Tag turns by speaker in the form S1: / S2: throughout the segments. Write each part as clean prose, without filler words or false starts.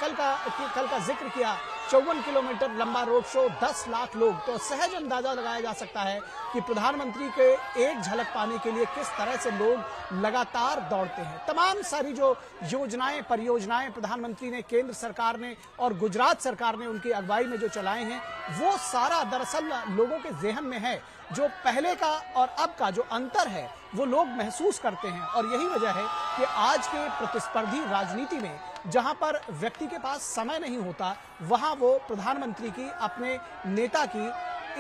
S1: कल का जिक्र किया, 54 किलोमीटर लंबा रोड शो, 10 लाख लोग, तो सहज अंदाजा लगाया जा सकता है कि प्रधानमंत्री के एक झलक पाने के लिए किस तरह से लोग लगातार दौड़ते हैं। तमाम सारी जो योजनाएं, परियोजनाएं प्रधानमंत्री ने, केंद्र सरकार ने और गुजरात सरकार ने उनकी अगुवाई में जो चलाए हैं, वो सारा दरअसल लोगों के ज़हन में है। जो पहले का और अब का जो अंतर है वो लोग महसूस करते हैं, और यही वजह है कि आज के प्रतिस्पर्धी राजनीति में जहां पर व्यक्ति के पास समय नहीं होता, वहां वो प्रधानमंत्री की, अपने नेता की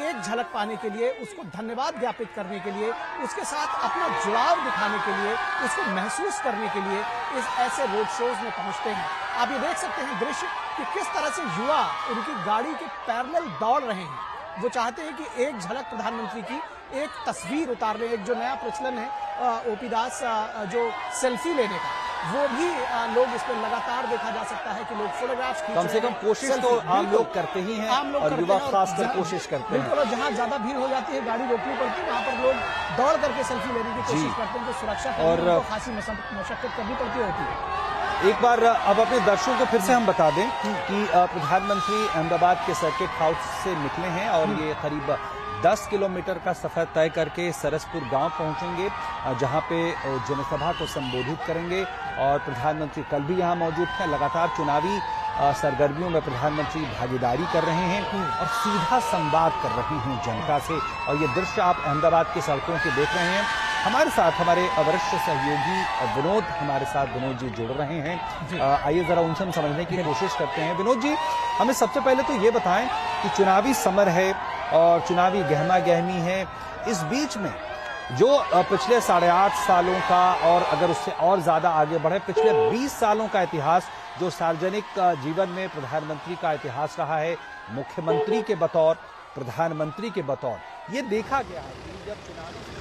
S1: एक झलक पाने के लिए, उसको धन्यवाद ज्ञापित करने के लिए, उसके साथ अपना जुड़ाव दिखाने के लिए, उसको महसूस करने के लिए इस ऐसे रोड शोज में पहुंचते हैं। आप ये देख सकते हैं दृश्य कि किस तरह से युवा उनकी गाड़ी के पैरेलल दौड़ रहे हैं। वो चाहते हैं कि एक झलक प्रधानमंत्री की एक तस्वीर उतार लें। एक जो नया प्रचलन है ओपी दास, जो सेल्फी लेने का, वो भी लोग इसमें लगातार देखा जा सकता है कि लोग फोटोग्राफ्स खींच रहे हैं।
S2: कम से कम कोशिश तो आम लोग करते ही हैं, और युवा खासकर कोशिश करते हैं।
S1: बिल्कुल, और जहाँ ज्यादा भीड़ हो जाती है, गाड़ी रोकनी पड़ती है, वहाँ पर लोग दौड़ करके सेल्फी लेने की कोशिश करते हैं, तो सुरक्षा और खासी मशक्कत करनी पड़ती होती है।
S2: एक बार अब अपने दर्शकों को फिर से हम बता दें कि प्रधानमंत्री अहमदाबाद के सर्किट हाउस से निकले हैं और ये करीब 10 किलोमीटर का सफर तय करके सरसपुर गांव पहुंचेंगे, जहां पे जनसभा को संबोधित करेंगे। और प्रधानमंत्री कल भी यहां मौजूद थे। लगातार चुनावी सरगर्मियों में प्रधानमंत्री भागीदारी कर रहे हैं और सीधा संवाद कर रहे हैं जनता से। और ये दृश्य आप अहमदाबाद की सड़कों के देख रहे हैं। हमारे साथ हमारे वरिष्ठ सहयोगी विनोद जी जुड़ रहे हैं। आइए जरा उनसे हम समझने की कोशिश करते हैं। विनोद जी, हमें सबसे पहले तो ये बताएं कि चुनावी समर है और चुनावी गहमा गहमी है, इस बीच में जो पिछले 8.5 सालों का, और अगर उससे और ज्यादा आगे बढ़े पिछले 20 सालों का इतिहास, जो सार्वजनिक जीवन में प्रधानमंत्री का इतिहास रहा है, मुख्यमंत्री के बतौर, प्रधानमंत्री के बतौर, ये देखा गया है कि जब चुनावी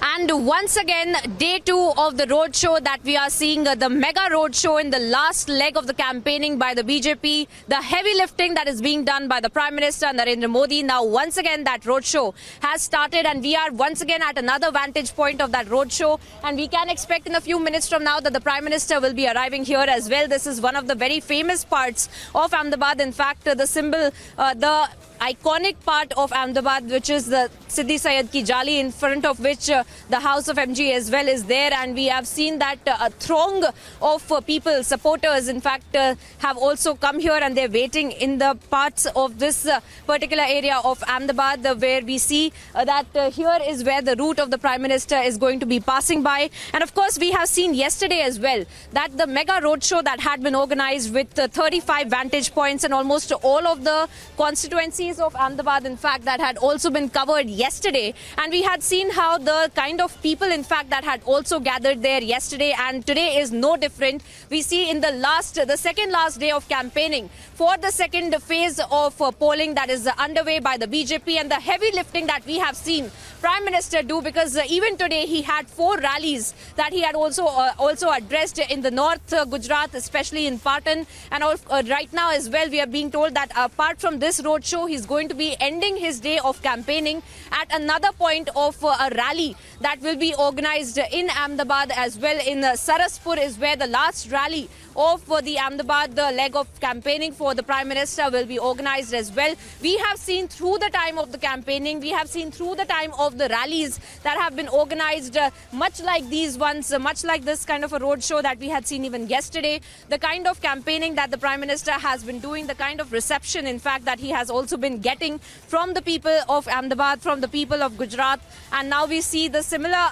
S3: And once again, day 2 of the road show that we are seeing, the mega road show in the last leg of the campaigning by the BJP, the heavy lifting that is being done by the Prime Minister Narendra Modi. Now, once again, that road show has started, and we are once again at another vantage point of that road show. And we can expect in a few minutes from now that the Prime Minister will be arriving here as well. This is one of the very famous parts of Ahmedabad. In fact, the symbol, the iconic part of Ahmedabad, which is the Siddi Sayyed ki Jali, in front of which the house of MG as well is there, and we have seen that a throng of people, supporters, in fact, have also come here, and they're waiting in the parts of this particular area of Ahmedabad, where we see that here is where the route of the Prime Minister is going to be passing by. And of course, we have seen yesterday as well that the mega road show that had been organized with 35 vantage points and almost all of the constituencies of Ahmedabad, in fact, that had also been covered yesterday. And we had seen how the kind of people, in fact, that had also gathered there yesterday, and today is no different. We see in the second last day of campaigning for the second phase of polling that is underway by the BJP, and the heavy lifting that we have seen Prime Minister do, because even today he had 4 rallies that he had also addressed in the north Gujarat, especially in Patan, and right now as well we are being told that apart from this road show, he's going to be ending his day of campaigning at another point of a rally that will be organized in Ahmedabad as well. In Saraspur is where the last rally of the Ahmedabad leg of campaigning for the Prime Minister will be organized as well. We have seen through the time of the campaigning, we have seen through the time of the rallies that have been organized, much like these ones, much like this kind of a road show that we had seen even yesterday, the kind of campaigning that the Prime Minister has been doing, the kind of reception, in fact, that he has also been getting from the people of Ahmedabad, from the people of Gujarat. And now we see the similar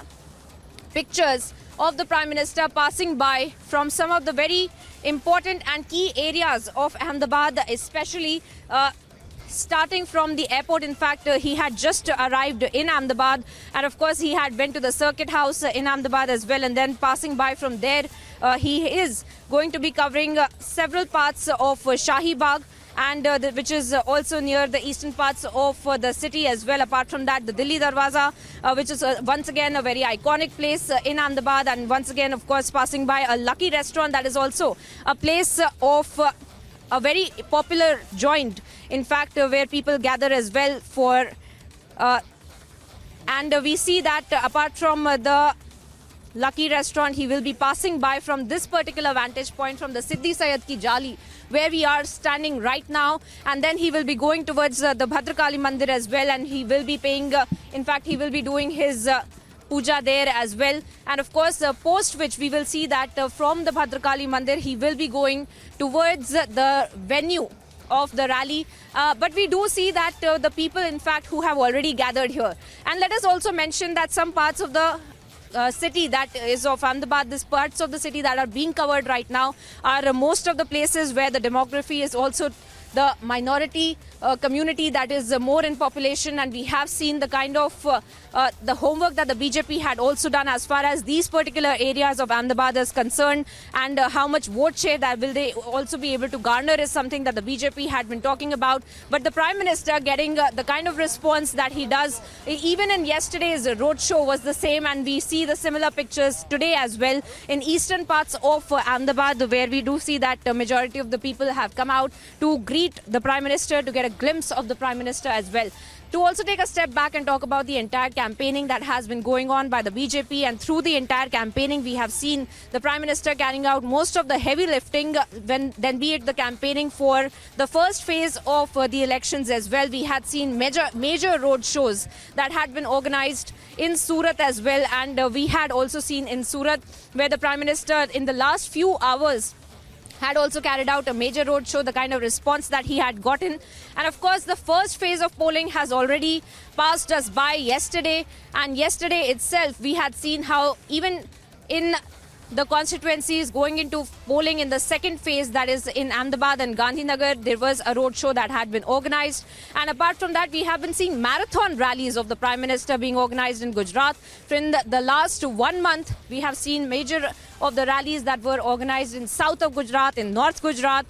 S3: pictures of the Prime Minister passing by from some of the very important and key areas of Ahmedabad, especially starting from the airport. In fact, he had just arrived in Ahmedabad, and of course he had went to the circuit house in Ahmedabad as well, and then passing by from there, he is going to be covering several parts of Shahi Bagh, and which is also near the eastern parts of the city as well. Apart from that, the Delhi Darwaza, which is once again a very iconic place in Ahmedabad, and once again, of course, passing by a Lucky restaurant that is also a place of a very popular joint, in fact, where people gather as well for and we see that apart from the Lucky restaurant. He will be passing by from this particular vantage point from the Siddhi Sayed Ki Jali, where we are standing right now, and then he will be going towards the Bhadrakali Mandir as well, and he will be paying, in fact he will be doing his puja there as well. And of course post which we will see that from the Bhadrakali Mandir he will be going towards the venue of the rally, but we do see that the people in fact who have already gathered here. And let us also mention that some parts of the city that is of Ahmedabad, these parts of the city that are being covered right now are most of the places where the demography is also the minority community that is more in population, and we have seen the kind of the homework that the BJP had also done as far as these particular areas of Ahmedabad is concerned, and how much vote share that will they also be able to garner is something that the BJP had been talking about. But the Prime Minister getting the kind of response that he does, even in yesterday's roadshow was the same, and we see the similar pictures today as well in eastern parts of Ahmedabad, where we do see that the majority of the people have come out to greet the Prime Minister, to get a glimpse of the Prime Minister as well. To also take a step back and talk about the entire campaigning that has been going on by the BJP, and through the entire campaigning we have seen the Prime Minister carrying out most of the heavy lifting, then be it the campaigning for the first phase of the elections as well. We had seen major road shows that had been organized in Surat as well, and we had also seen in Surat where the Prime Minister in the last few hours had also carried out a major road show, the kind of response that he had gotten. And of course the first phase of polling has already passed us by yesterday, and yesterday itself we had seen how even in the constituencies going into polling in the second phase, that is in Ahmedabad and Gandhinagar, there was a road show that had been organized. And apart from that, we have been seeing marathon rallies of the Prime Minister being organized in Gujarat. In the last 1 month, we have seen major of the rallies that were organized in south of Gujarat, in north Gujarat,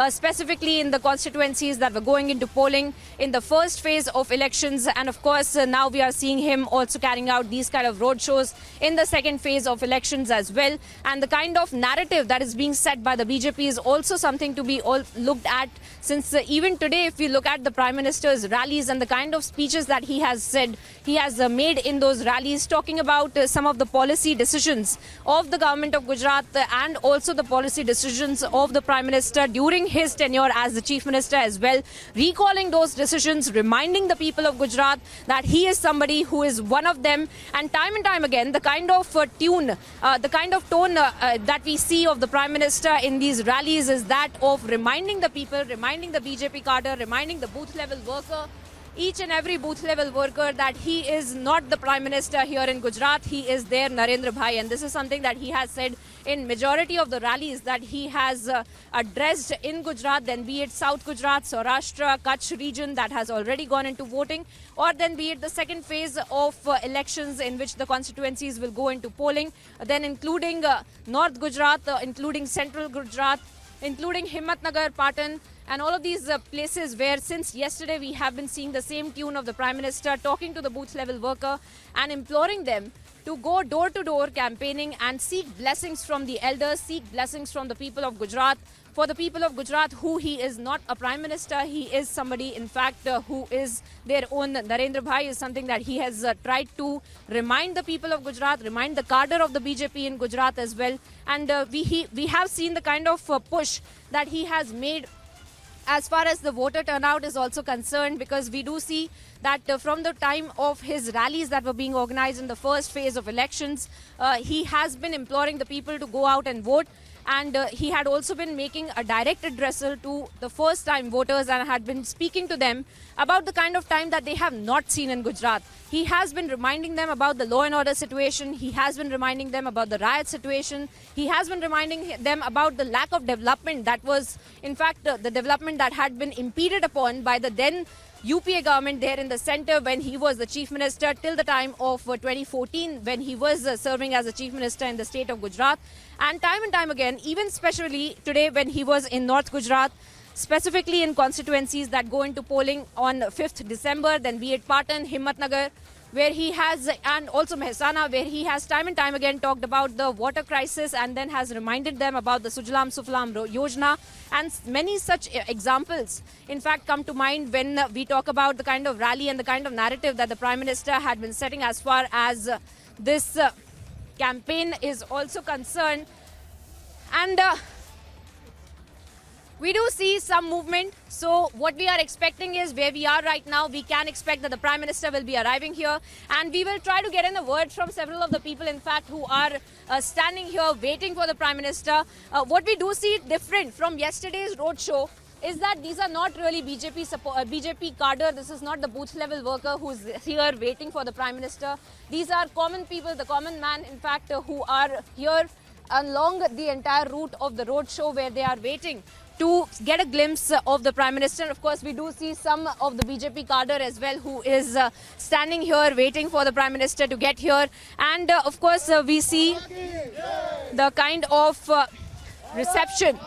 S3: specifically in the constituencies that were going into polling in the first phase of elections. And of course, now we are seeing him also carrying out these kind of road shows in the second phase of elections as well. And the kind of narrative that is being set by the BJP is also something to be looked at, since even today, if we look at the Prime Minister's rallies and the kind of speeches that he has said, he has made in those rallies, talking about some of the policy decisions of the government of Gujarat and also the policy decisions of the Prime Minister during his tenure as the Chief Minister as well, recalling those decisions, reminding the people of Gujarat that he is somebody who is one of them. And time again, the kind of tone that we see of the Prime Minister in these rallies is that of reminding the people, reminding the BJP cadre, reminding the booth level worker, each and every booth level worker, that he is not the Prime Minister here in Gujarat, he is their Narendra Bhai. And this is something that he has said in majority of the rallies that he has addressed in Gujarat, then be it South Gujarat, Saurashtra, Kutch region that has already gone into voting, or then be it the second phase of elections in which the constituencies will go into polling, then including North Gujarat, including Central Gujarat, including Himmatnagar, Patan, and all of these places where since yesterday we have been seeing the same tune of the Prime Minister talking to the booth level worker and imploring them to go door to door campaigning and seek blessings from the elders, seek blessings from the people of Gujarat. For the people of Gujarat, who he is not a Prime Minister, he is somebody in fact who is their own Narendra Bhai, is something that he has tried to remind the people of Gujarat, remind the cadre of the BJP in Gujarat as well. And we have seen the kind of push that he has made as far as the voter turnout is also concerned, because we do see that from the time of his rallies that were being organized in the first phase of elections, he has been imploring the people to go out and vote. And he had also been making a direct addressal to the first-time voters and had been speaking to them about the kind of time that they have not seen in Gujarat. He has been reminding them about the law and order situation. He has been reminding them about the riot situation. He has been reminding them about the lack of development that was, in fact, the development that had been impeded upon by the then UPA government there in the centre when he was the Chief Minister till the time of 2014 when he was serving as the Chief Minister in the state of Gujarat. And time again, even especially today when he was in North Gujarat, specifically in constituencies that go into polling on 5th December, then be it Patan, Himmatnagar, where he has, and also Mehsana, where he has time and time again talked about the water crisis and then has reminded them about the Sujlam Suflam Yojana, and many such examples in fact come to mind when we talk about the kind of rally and the kind of narrative that the Prime Minister had been setting as far as this campaign is also concerned. And we do see some movement. So what we are expecting is, where we are right now, we can expect that the Prime Minister will be arriving here, and we will try to get in a word from several of the people, in fact, who are standing here waiting for the Prime Minister. What we do see different from yesterday's roadshow is that these are not really BJP cadre. This is not the booth level worker who's here waiting for the Prime Minister. These are common people, the common man, in fact, who are here along the entire route of the roadshow, where they are waiting to get a glimpse of the Prime Minister. Of course, we do see some of the BJP cadre as well, who is standing here waiting for the Prime Minister to get here. And of course, we see the kind of reception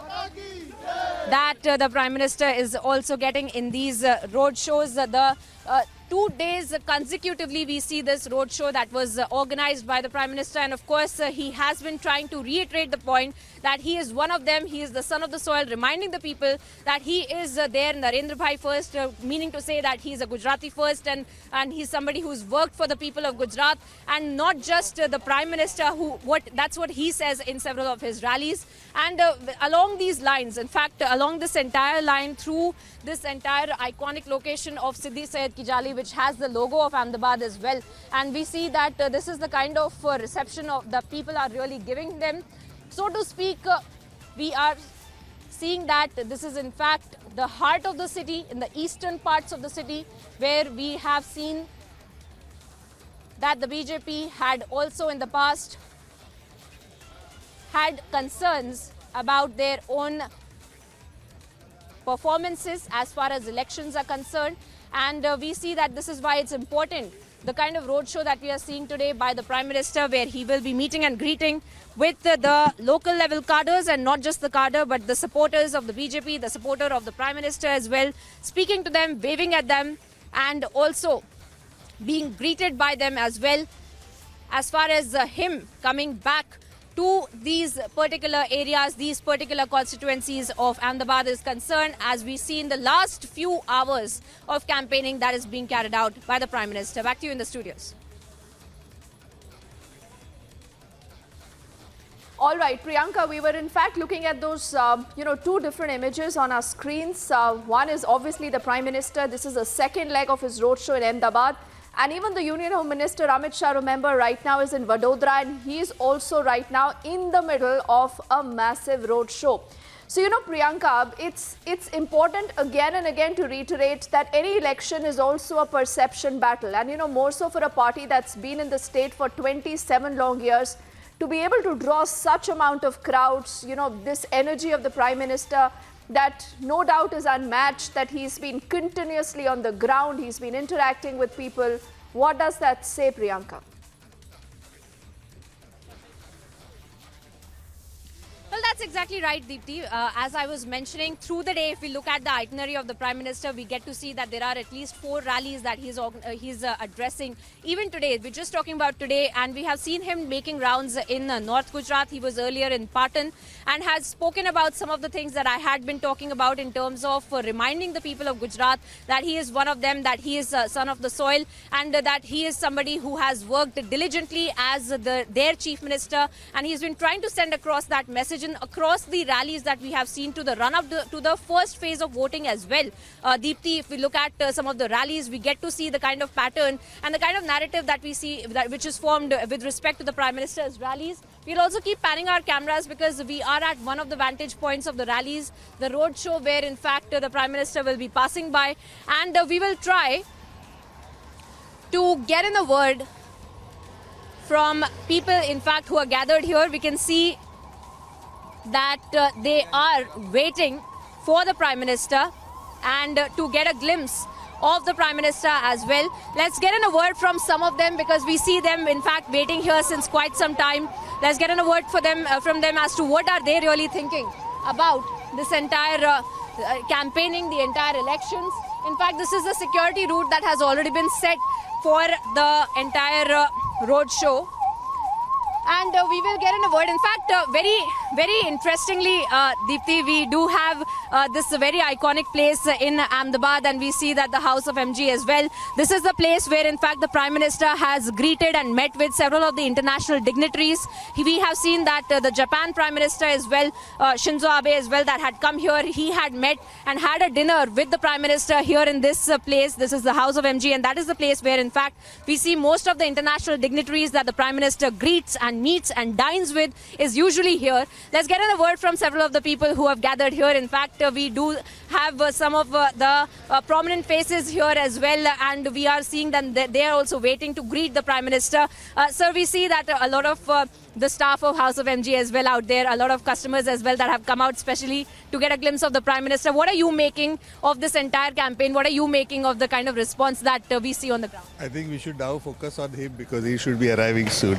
S3: that the Prime Minister is also getting in these road shows. The 2 days consecutively we see this road show that was organized by the Prime Minister, and of course he has been trying to reiterate the point that he is one of them, he is the son of the soil, reminding the people that he is their Narendra Bhai first, meaning to say that he is a Gujarati first, and he's somebody who's worked for the people of Gujarat, and not just the Prime Minister, that's what he says in several of his rallies. And along these lines, in fact, along this entire line, through this entire iconic location of Siddhi Syed Ki Jali, which has the logo of Ahmedabad as well, and we see that this is the kind of reception of the people are really giving them. So to speak, we are seeing that this is in fact the heart of the city, in the eastern parts of the city, where we have seen that the BJP had also in the past had concerns about their own performances as far as elections are concerned. And we see that this is why it's important, the kind of roadshow that we are seeing today by the Prime Minister, where he will be meeting and greeting with the local level cadres, and not just the cadre, but the supporters of the BJP, the supporter of the Prime Minister as well, speaking to them, waving at them, and also being greeted by them as well. As far as him coming back to these particular areas, these particular constituencies of Ahmedabad is concerned, as we see in the last few hours of campaigning that is being carried out by the Prime Minister. Back to you in the studios.
S4: All right, Priyanka, we were in fact looking at those, two different images on our screens. One is obviously the Prime Minister. This is the second leg of his roadshow in Ahmedabad. And even the Union Home Minister, Amit Shah, remember, right now is in Vadodara, and he is also right now in the middle of a massive road show. So, Priyanka, it's important again and again to reiterate that any election is also a perception battle. And, more so for a party that's been in the state for 27 long years, to be able to draw such amount of crowds, this energy of the Prime Minister, that no doubt is unmatched, that he's been continuously on the ground, he's been interacting with people. What does that say, Priyanka?
S3: Well, that's exactly right, Deepti. As I was mentioning, through the day, if we look at the itinerary of the Prime Minister, we get to see that there are at least 4 rallies that he's addressing. Even today, we're just talking about today, and we have seen him making rounds in North Gujarat. He was earlier in Patan and has spoken about some of the things that I had been talking about in terms of reminding the people of Gujarat that he is one of them, that he is a son of the soil, and that he is somebody who has worked diligently as their Chief Minister. And he's been trying to send across that message across the rallies that we have seen to the run-up to the first phase of voting as well. Deepti, if we look at some of the rallies, we get to see the kind of pattern and the kind of narrative that we see, which is formed with respect to the Prime Minister's rallies. We'll also keep panning our cameras because we are at one of the vantage points of the rallies, the road show, where in fact the Prime Minister will be passing by, and we will try to get in a word from people, in fact, who are gathered here. We can see that they are waiting for the Prime Minister and to get a glimpse of the Prime Minister as well. Let's get in a word from some of them, because we see them in fact waiting here since quite some time. Let's get in a word from them as to what are they really thinking about this entire campaigning, the entire elections. In fact, this is the security route that has already been set for the entire road show. And we will get in a word. In fact, very interestingly, Deepthi, we do have this very iconic place in Ahmedabad, and we see that the House of MG as well. This is the place where, in fact, the Prime Minister has greeted and met with several of the international dignitaries. We have seen that the Japan Prime Minister as well, Shinzo Abe as well, that had come here. He had met and had a dinner with the Prime Minister here in this place. This is the House of MG, and that is the place where, in fact, we see most of the international dignitaries that the Prime Minister greets and meets and dines with is usually here. Let's get in a word from several of the people who have gathered here. In fact, we do have some of the prominent faces here as well, and we are seeing them. They are also waiting to greet the Prime Minister. Sir, we see that a lot of the staff of House of MG as well out there, a lot of customers as well that have come out specially to get a glimpse of the Prime Minister. What are you making of this entire campaign? What are you making of the kind of response that we see on the ground?
S5: I think we should now focus on him because he should be arriving soon,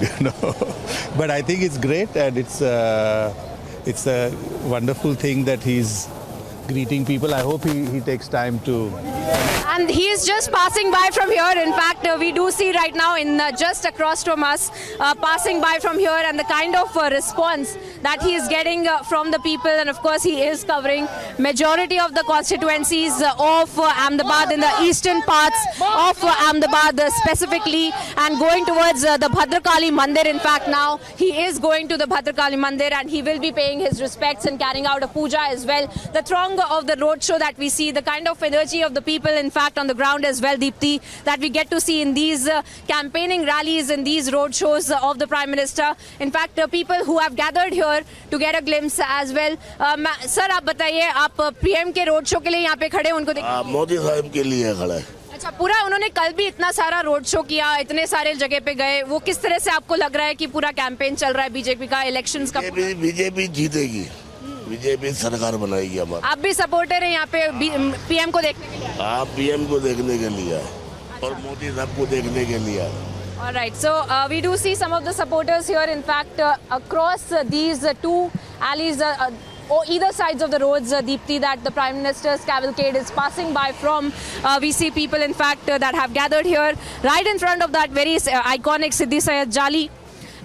S5: But I think it's great, and it's a wonderful thing that he's greeting people. I hope he takes time to...
S3: And he is just passing by from here. In fact, we do see right now in just across from us, passing by from here, and the kind of response that he is getting from the people. And of course, he is covering majority of the constituencies of Ahmedabad in the eastern parts of Ahmedabad specifically, and going towards the Bhadrakali Mandir. In fact, now he is going to the Bhadrakali Mandir, and he will be paying his respects and carrying out a puja as well. The throng of the roadshow that we see, the kind of energy of the people, in fact, on the ground as well, Deepthi, that we get to see in these campaigning rallies, in these roadshows of the Prime Minister. In fact, people who have gathered here to get a glimpse as well. Sir, आप बताइए, आप PM के road show के लिए यहाँ पे खड़े उनको देखिए.
S6: मोदी साहब के लिए खड़ा है.
S3: अच्छा, पूरा उन्होंने कल भी इतना सारा रोड शो किया, इतने सारे जगह पे गए. वो किस तरह से आपको लग रहा है कि पूरा कैंपेन चल रहा है बीजेपी का, इलेक्शंस का?
S6: बीजेपी जीतेगी, बीजेपी सरकार बनाएगी हमारी.
S3: आप भी सपोर्टर हैं यहाँ पे पीएम को देखने के लिए?
S6: आप पीएम को देखने के लिए और मोदी साहब को देखने के लिए.
S3: All right, so we do see some of the supporters here, in fact, across these two alleys, or either sides of the roads, Deepthi, that the Prime Minister's cavalcade is passing by from. We see people, in fact, that have gathered here right in front of that very iconic Siddhi Sayed Jali.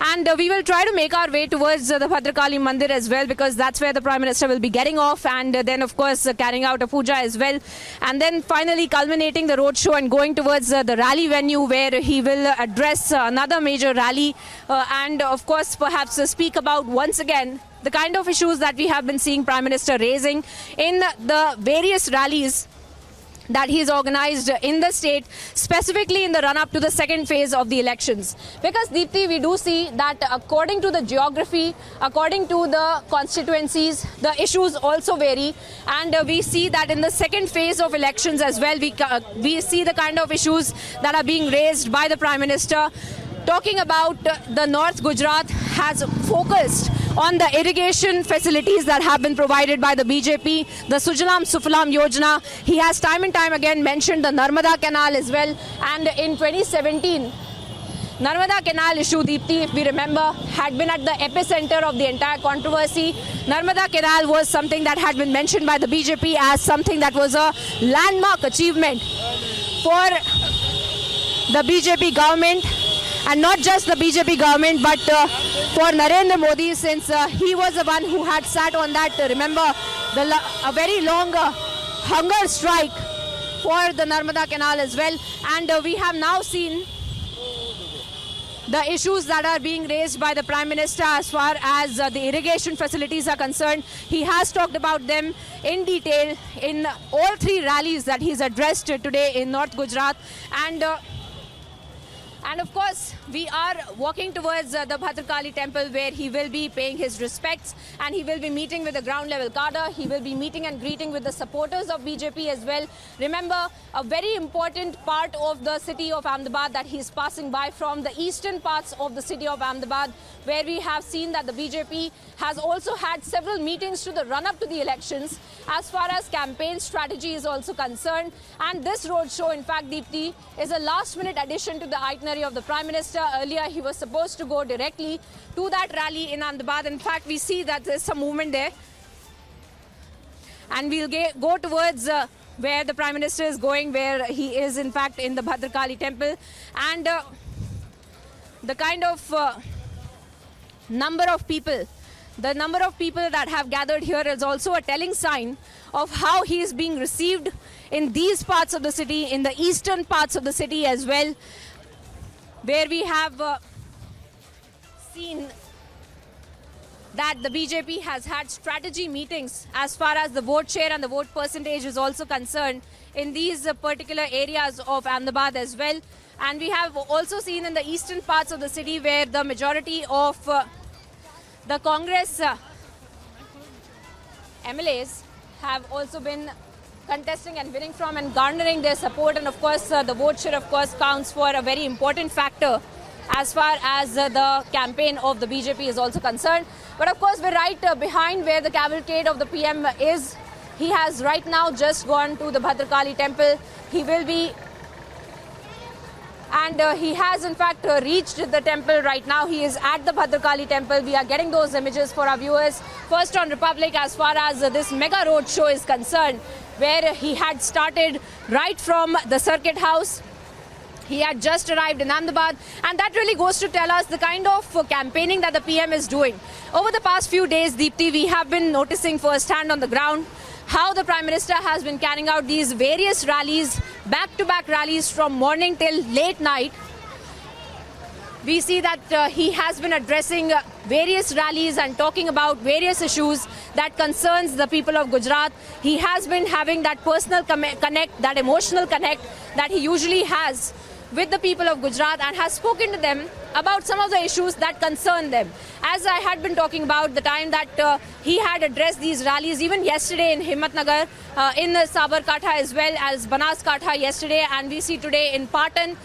S3: And we will try to make our way towards the Bhadrakali Mandir as well, because that's where the Prime Minister will be getting off, and then, of course, carrying out a puja as well. And then finally culminating the roadshow and going towards the rally venue, where he will address another major rally and, of course, perhaps speak about once again the kind of issues that we have been seeing Prime Minister raising in the various rallies that he's organized in the state, specifically in the run-up to the second phase of the elections. Because, Deepthi, we do see that according to the geography, according to the constituencies, the issues also vary. And we see that in the second phase of elections as well, we see the kind of issues that are being raised by the Prime Minister. Talking about the North Gujarat has focused on the irrigation facilities that have been provided by the BJP, the Sujalam Sufalam Yojana. He has time and time again mentioned the Narmada Canal as well. And in 2017, Narmada Canal issue, Deepthi, if we remember, had been at the epicenter of the entire controversy. Narmada Canal was something that had been mentioned by the BJP as something that was a landmark achievement for the BJP government. And not just the BJP government, but for Narendra Modi, since he was the one who had sat on that, remember, a very long hunger strike for the Narmada Canal as well. And we have now seen the issues that are being raised by the Prime Minister as far as the irrigation facilities are concerned. He has talked about them in detail in all three rallies that he's addressed today in North Gujarat. And of course, we are walking towards the Bhadrakali temple, where he will be paying his respects, and he will be meeting with the ground level cadre. He will be meeting and greeting with the supporters of BJP as well. Remember, a very important part of the city of Ahmedabad that he's passing by from the eastern parts of the city of Ahmedabad, where we have seen that the BJP has also had several meetings to the run-up to the elections as far as campaign strategy is also concerned. And this roadshow, in fact, Deepthi, is a last-minute addition to the itinerary of the Prime Minister. Earlier, he was supposed to go directly to that rally in Ahmedabad. In fact, we see that there's some movement there. And we'll go towards where the Prime Minister is going, where he is, in fact, in the Bhadrakali temple. And the kind of number of people. The number of people that have gathered here is also a telling sign of how he is being received in these parts of the city, in the eastern parts of the city as well, where we have seen that the BJP has had strategy meetings as far as the vote share and the vote percentage is also concerned in these particular areas of Ahmedabad as well. And we have also seen in the eastern parts of the city where the majority of the Congress MLAs have also been contesting and winning from and garnering their support. And of course, the vote share, of course, counts for a very important factor as far as the campaign of the BJP is also concerned. But of course, we're right behind where the cavalcade of the PM is. He has right now just gone to the Bhadrakali temple. He will be, and he has in fact reached the temple right now. He is at the Bhadrakali temple. We are getting those images for our viewers. First on Republic, as far as this mega road show is concerned, where he had started right from the circuit house. He had just arrived in Ahmedabad, and that really goes to tell us the kind of campaigning that the PM is doing. Over the past few days, Deepti, we have been noticing firsthand on the ground how the Prime Minister has been carrying out these various rallies, back-to-back rallies from morning till late night. We see that he has been addressing various rallies and talking about various issues that concerns the people of Gujarat. He has been having that personal connect, that emotional connect that he usually has with the people of Gujarat, and has spoken to them about some of the issues that concern them. As I had been talking about the time that he had addressed these rallies, even yesterday in Himmatnagar, in Sabarkantha as well as Banaskantha yesterday, and we see today in Patan,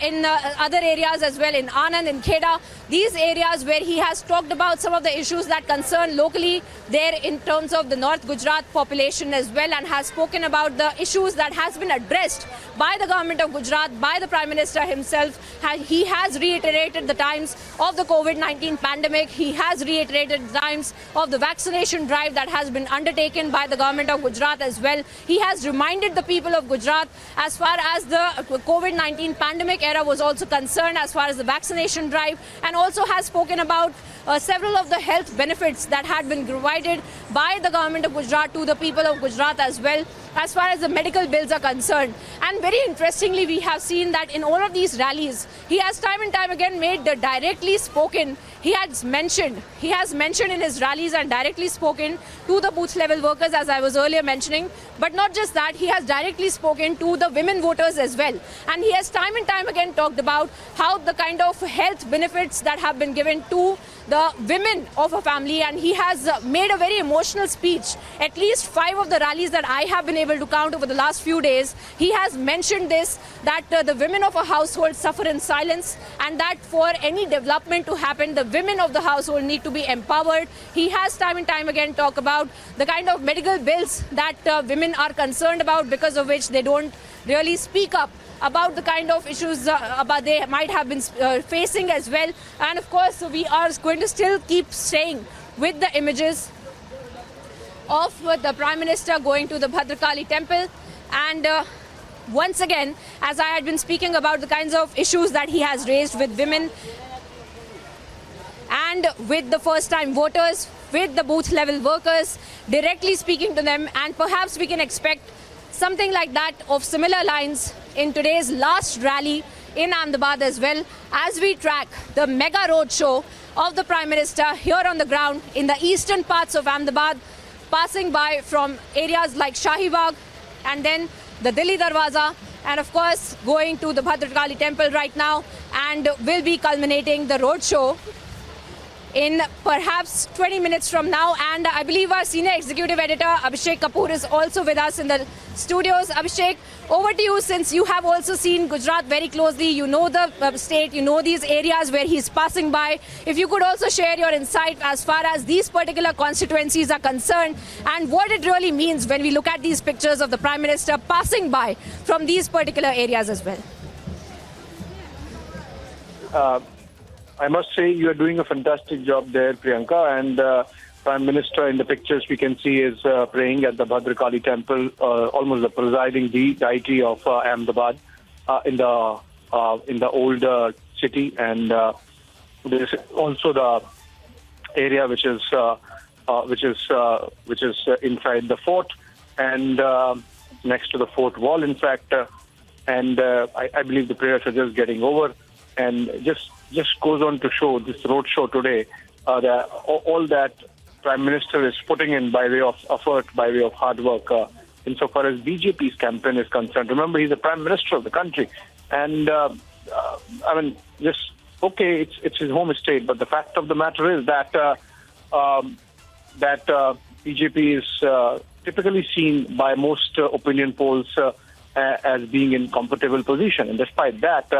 S3: in other areas as well, in Anand, in Kheda, these areas where he has talked about some of the issues that concern locally there in terms of the North Gujarat population as well, and has spoken about the issues that has been addressed by the government of Gujarat, by the Prime Minister himself. He has reiterated the times of the COVID-19 pandemic. He has reiterated the times of the vaccination drive that has been undertaken by the government of Gujarat as well. He has reminded the people of Gujarat as far as the COVID-19 pandemic era was also concerned, as far as the vaccination drive, and also has spoken about several of the health benefits that had been provided by the government of Gujarat to the people of Gujarat as well, as far as the medical bills are concerned. And very interestingly, we have seen that in all of these rallies, he has time and time again made the directly spoken. He has mentioned in his rallies and directly spoken to the booth level workers, as I was earlier mentioning. But not just that, he has directly spoken to the women voters as well. And he has time and time again talked about how the kind of health benefits that have been given to the women of a family, and he has made a very emotional speech. At least 5 of the rallies that I have been able to count over the last few days, he has mentioned this, that the women of a household suffer in silence, and that for any development to happen, the women of the household need to be empowered. He has time and time again talked about the kind of medical bills that women are concerned about, because of which they don't really speak up about the kind of issues about they might have been facing as well. And of course, we are going to still keep staying with the images of the Prime Minister going to the Bhadrakali temple. And once again, as I had been speaking about the kinds of issues that he has raised with women and with the first-time voters, with the booth-level workers, directly speaking to them, and perhaps we can expect something like that of similar lines in today's last rally in Ahmedabad as well, as we track the mega road show of the Prime Minister here on the ground in the eastern parts of Ahmedabad, passing by from areas like Shahi Bagh and then the Delhi Darwaza, and of course going to the Bhadrakali temple right now, and will be culminating the road show in perhaps 20 minutes from now. And I believe our senior executive editor Abhishek Kapoor is also with us in the studios. Abhishek, over to you, since you have also seen Gujarat very closely. You know the state, you know these areas where he's passing by. If you could also share your insight as far as these particular constituencies are concerned, and what it really means when we look at these pictures of the Prime Minister passing by from these particular areas as well.
S7: I must say you are doing a fantastic job there, Priyanka, and Prime Minister in the pictures we can see is praying at the Bhadrakali temple, almost the presiding deity of Ahmedabad in the old city, and there is also the area which is inside the fort and next to the fort wall, in fact. I believe the prayers are just getting over, and just goes on to show this roadshow today that all that Prime Minister is putting in by way of effort, by way of hard work, insofar as BJP's campaign is concerned. Remember, he's the Prime Minister of the country, and I mean, just okay, it's his home state, but the fact of the matter is that BJP is typically seen by most opinion polls as being in comfortable position. And despite that,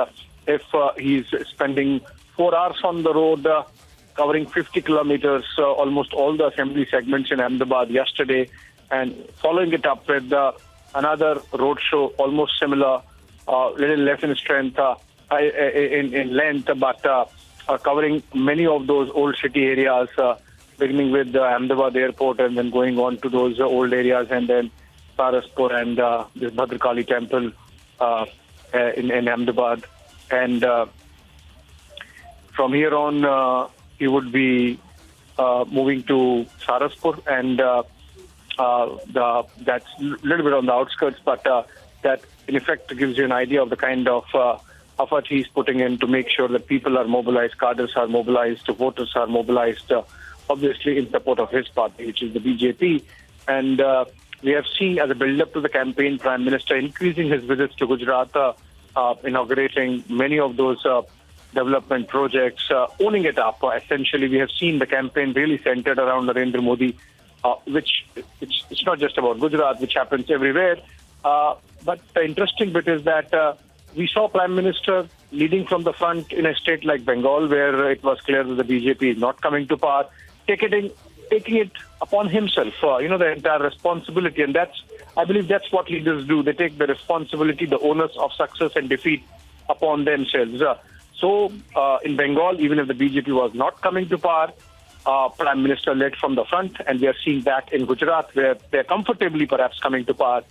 S7: if he's spending 4 hours on the road, covering 50 kilometers, almost all the assembly segments in Ahmedabad yesterday, and following it up with another roadshow, almost similar, little less in strength, in length, but covering many of those old city areas, beginning with the Ahmedabad airport and then going on to those old areas, and then Saraspur and this Bhadrakali temple in Ahmedabad. And from here on, he would be moving to Saraspur, and that's a little bit on the outskirts, but that in effect gives you an idea of the kind of effort he's putting in to make sure that people are mobilized, cadres are mobilized, voters are mobilized, obviously in support of his party, which is the BJP. And we have seen as a build-up to the campaign, Prime Minister increasing his visits to Gujarat, inaugurating many of those development projects, owning it up. Essentially, we have seen the campaign really centered around Narendra Modi, which it's not just about Gujarat, which happens everywhere. But the interesting bit is that we saw Prime Minister leading from the front in a state like Bengal, where it was clear that the BJP is not coming to power, taking it upon himself, the entire responsibility. And I believe that's what leaders do. They take the responsibility, the onus of success and defeat upon themselves. So in Bengal, even if the BJP was not coming to power, Prime Minister led from the front, and we are seeing that in Gujarat, where they're comfortably perhaps coming to power.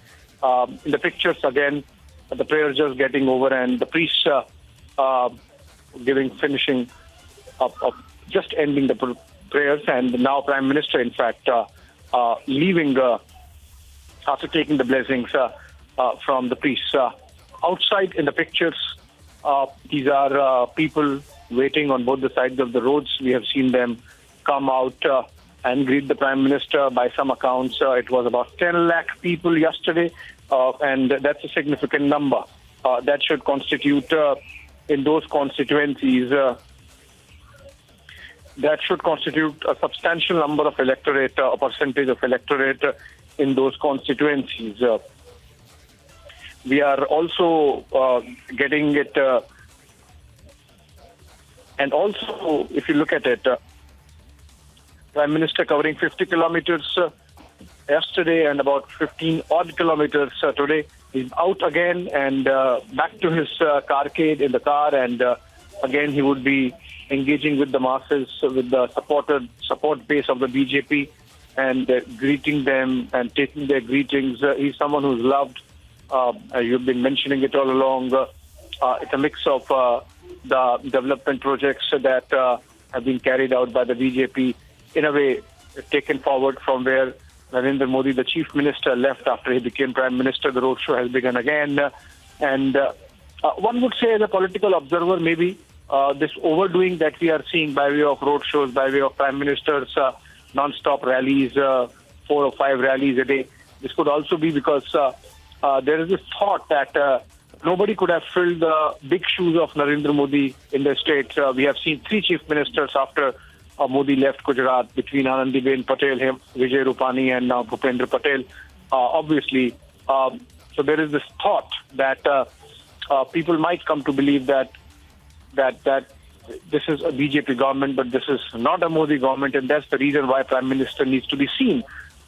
S7: In the pictures, again, the prayers just getting over, and the priests finishing up, just ending the prayers, and now Prime Minister, in fact, leaving after taking the blessings from the priests. Outside in the pictures, these are people waiting on both the sides of the roads. We have seen them come out and greet the Prime Minister. By some accounts, it was about 10 lakh people yesterday, and that's a significant number. That should constitute, in those constituencies, that should constitute a substantial number of electorate, a percentage of electorate in those constituencies. We are also getting it, and also, if you look at it, Prime Minister covering 50 kilometers yesterday and about 15 odd kilometers today. He's out again and back to his carcade in the car, and again he would be engaging with the masses, with the support base of the BJP, and greeting them and taking their greetings. He's someone who's loved. You've been mentioning it all along. It's a mix of the development projects that have been carried out by the BJP, in a way taken forward from where Narendra Modi, the Chief Minister, left after he became Prime Minister. The roadshow has begun again. And one would say, as a political observer, maybe this overdoing that we are seeing by way of roadshows, by way of Prime Minister's non-stop rallies, 4 or 5 rallies a day, this could also be because there is this thought that nobody could have filled the big shoes of Narendra Modi in the state. We have seen 3 chief ministers after Modi left Gujarat, between Anandiben Patel, Vijay Rupani, and now Bhupendra Patel. Obviously, so there is this thought that people might come to believe that this is a BJP government, but this is not a Modi government, and that's the reason why Prime Minister needs to be seen.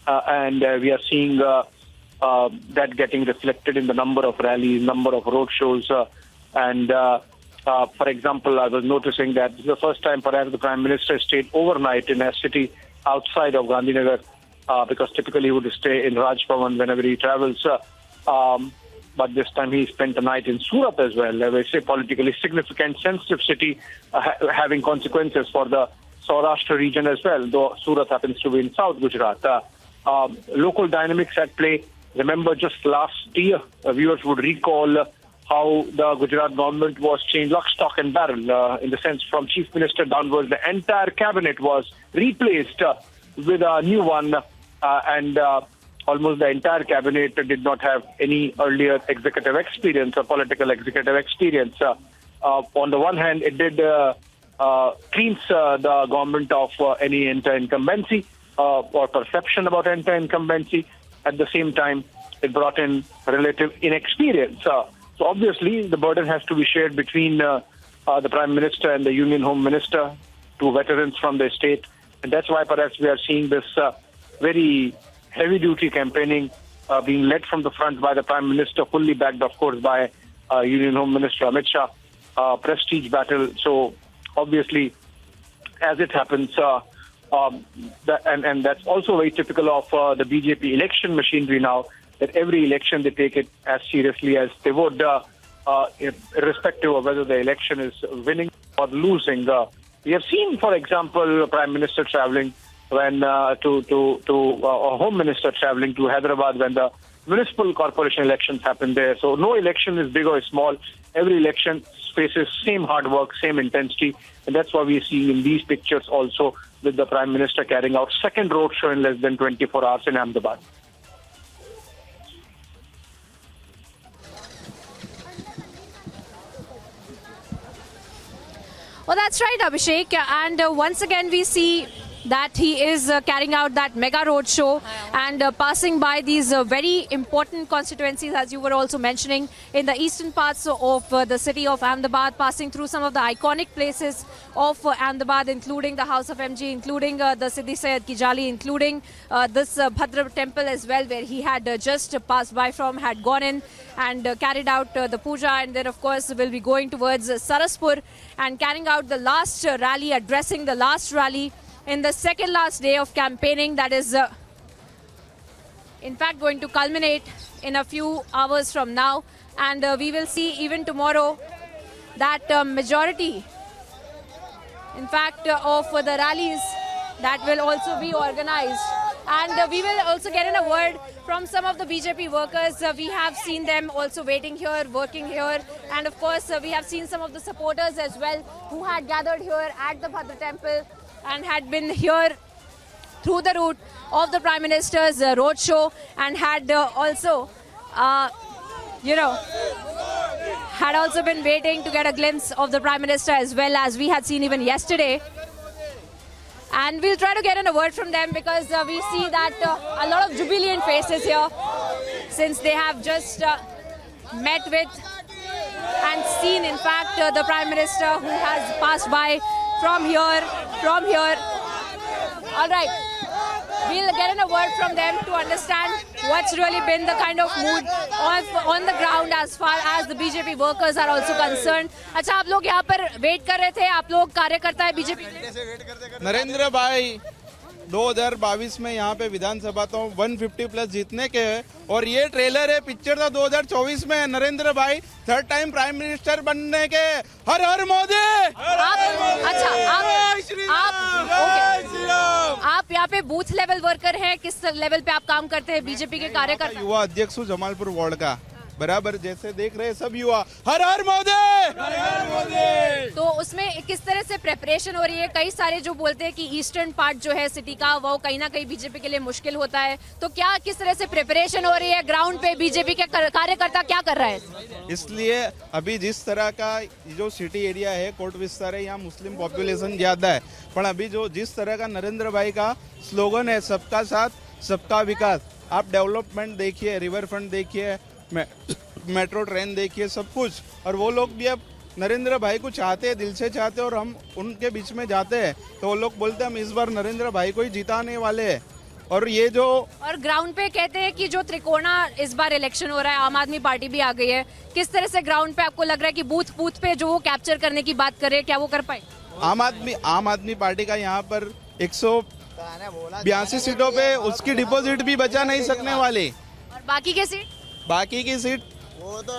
S7: And we are seeing that getting reflected in the number of rallies, number of roadshows, and for example, I was noticing that this is the first time perhaps the Prime Minister stayed overnight in a city outside of Gandhinagar, because typically he would stay in Raj Bhavan whenever he travels. But this time he spent the night in Surat as well, a politically significant, sensitive city, having consequences for the Saurashtra region as well, though Surat happens to be in South Gujarat. Local dynamics at play. Remember, just last year, viewers would recall how the Gujarat government was changed lock, stock and barrel, in the sense from Chief Minister downwards. The entire cabinet was replaced with a new one, and almost the entire cabinet did not have any earlier executive experience or political executive experience. On the one hand, it did cleanse the government of any anti-incumbency or perception about anti-incumbency. At the same time, it brought in relative inexperience. So obviously, the burden has to be shared between the Prime Minister and the Union Home Minister, two veterans from the state. And that's why perhaps we are seeing this very heavy-duty campaigning being led from the front by the Prime Minister, fully backed, of course, by Union Home Minister Amit Shah. Prestige battle. So obviously, as it happens, and that's also very typical of the BJP election machinery now, that every election they take it as seriously as they would, irrespective of whether the election is winning or losing. We have seen, for example, Prime Minister traveling when or Home Minister traveling to Hyderabad when the municipal corporation elections happen there. So no election is big or small. Every election faces same hard work, same intensity, and that's what we are seeing in these pictures also, with the Prime Minister carrying out second roadshow in less than 24 hours in Ahmedabad.
S3: Well, that's right, Abhishek. And once again, we see that he is carrying out that mega road show and passing by these very important constituencies, as you were also mentioning, in the eastern parts of the city of Ahmedabad, passing through some of the iconic places of Ahmedabad, including the House of MG, including the Siddhi Sayyid Ki Jali, including this Bhadra temple as well, where he had just passed by from, had gone in and carried out the puja, and then of course will be going towards Saraspur and carrying out the last rally, addressing the last rally in the second last day of campaigning, that is in fact going to culminate in a few hours from now. And we will see even tomorrow that majority, in fact, of the rallies that will also be organized. And we will also get in a word from some of the BJP workers. We have seen them also waiting here, working here. And of course, we have seen some of the supporters as well who had gathered here at the Bhadra temple and had been here through the route of the Prime Minister's roadshow, and had also, had also been waiting to get a glimpse of the Prime Minister, as well as we had seen even yesterday. And we'll try to get in a word from them, because we see that a lot of jubilant faces here, since they have just met with and seen, in fact, the Prime Minister, who has passed by from here. All right, we'll get in a word from them to understand what's really been the kind of mood on the ground as far as the BJP workers are also concerned. अच्छा, आप लोग यहाँ पर wait कर रहे थे, आप लोग कार्यकर्ता है बीजेपी?
S8: नरेंद्र भाई 2022 में यहाँ पे विधानसभा तो 150 प्लस जीतने के है, और ये ट्रेलर है, पिक्चर तो 2024 में है। नरेंद्र भाई थर्ड टाइम प्राइम मिनिस्टर बनने के, हर हर मोदी।
S3: आप यहाँ पे बूथ लेवल वर्कर हैं, किस लेवल पे आप काम करते हैं बीजेपी के कार्यकर्ता?
S8: युवा अध्यक्ष हूँ जमालपुर वार्ड का, बराबर जैसे देख रहे हैं सब युवा, हर हर मोदी, हर हर मोदी।
S3: तो उसमें किस तरह से प्रेपरेशन हो रही है? कई सारे जो बोलते हैं कि ईस्टर्न पार्ट जो है सिटी का, वो कहीं ना कहीं बीजेपी के लिए मुश्किल होता है, तो क्या किस तरह से प्रेपरेशन हो रही है ग्राउंड पे? बीजेपी के कार्यकर्ता क्या कर रहा है?
S8: इसलिए अभी जिस तरह का जो सिटी एरिया है, कोट विस्तार है, यहाँ मुस्लिम पॉपुलेशन ज्यादा है, पर अभी जो जिस तरह का नरेंद्र भाई का स्लोगन है, सबका साथ सबका विकास, आप डेवलपमेंट देखिए, रिवर फ्रंट देखिए, मेट्रो ट्रेन देखिए, सब कुछ, और वो लोग भी अब नरेंद्र भाई को चाहते हैं, दिल से चाहते हैं, और हम उनके बीच में जाते हैं तो वो लोग बोलते हैं हम इस बार नरेंद्र भाई को ही जिताने वाले हैं। और ये जो
S3: और ग्राउंड पे कहते हैं कि जो त्रिकोणा इस बार इलेक्शन हो रहा है, आम आदमी पार्टी भी आ गई है, किस तरह से ग्राउंड पे आपको लग रहा है कि बूथ बूथ पे जो वो कैप्चर करने की बात करे, क्या वो कर पाए?
S8: आम आदमी पार्टी का यहाँ पर 182 सीटों पे उसकी डिपॉजिट भी बचा नहीं सकने वाली,
S3: और बाकी की सीट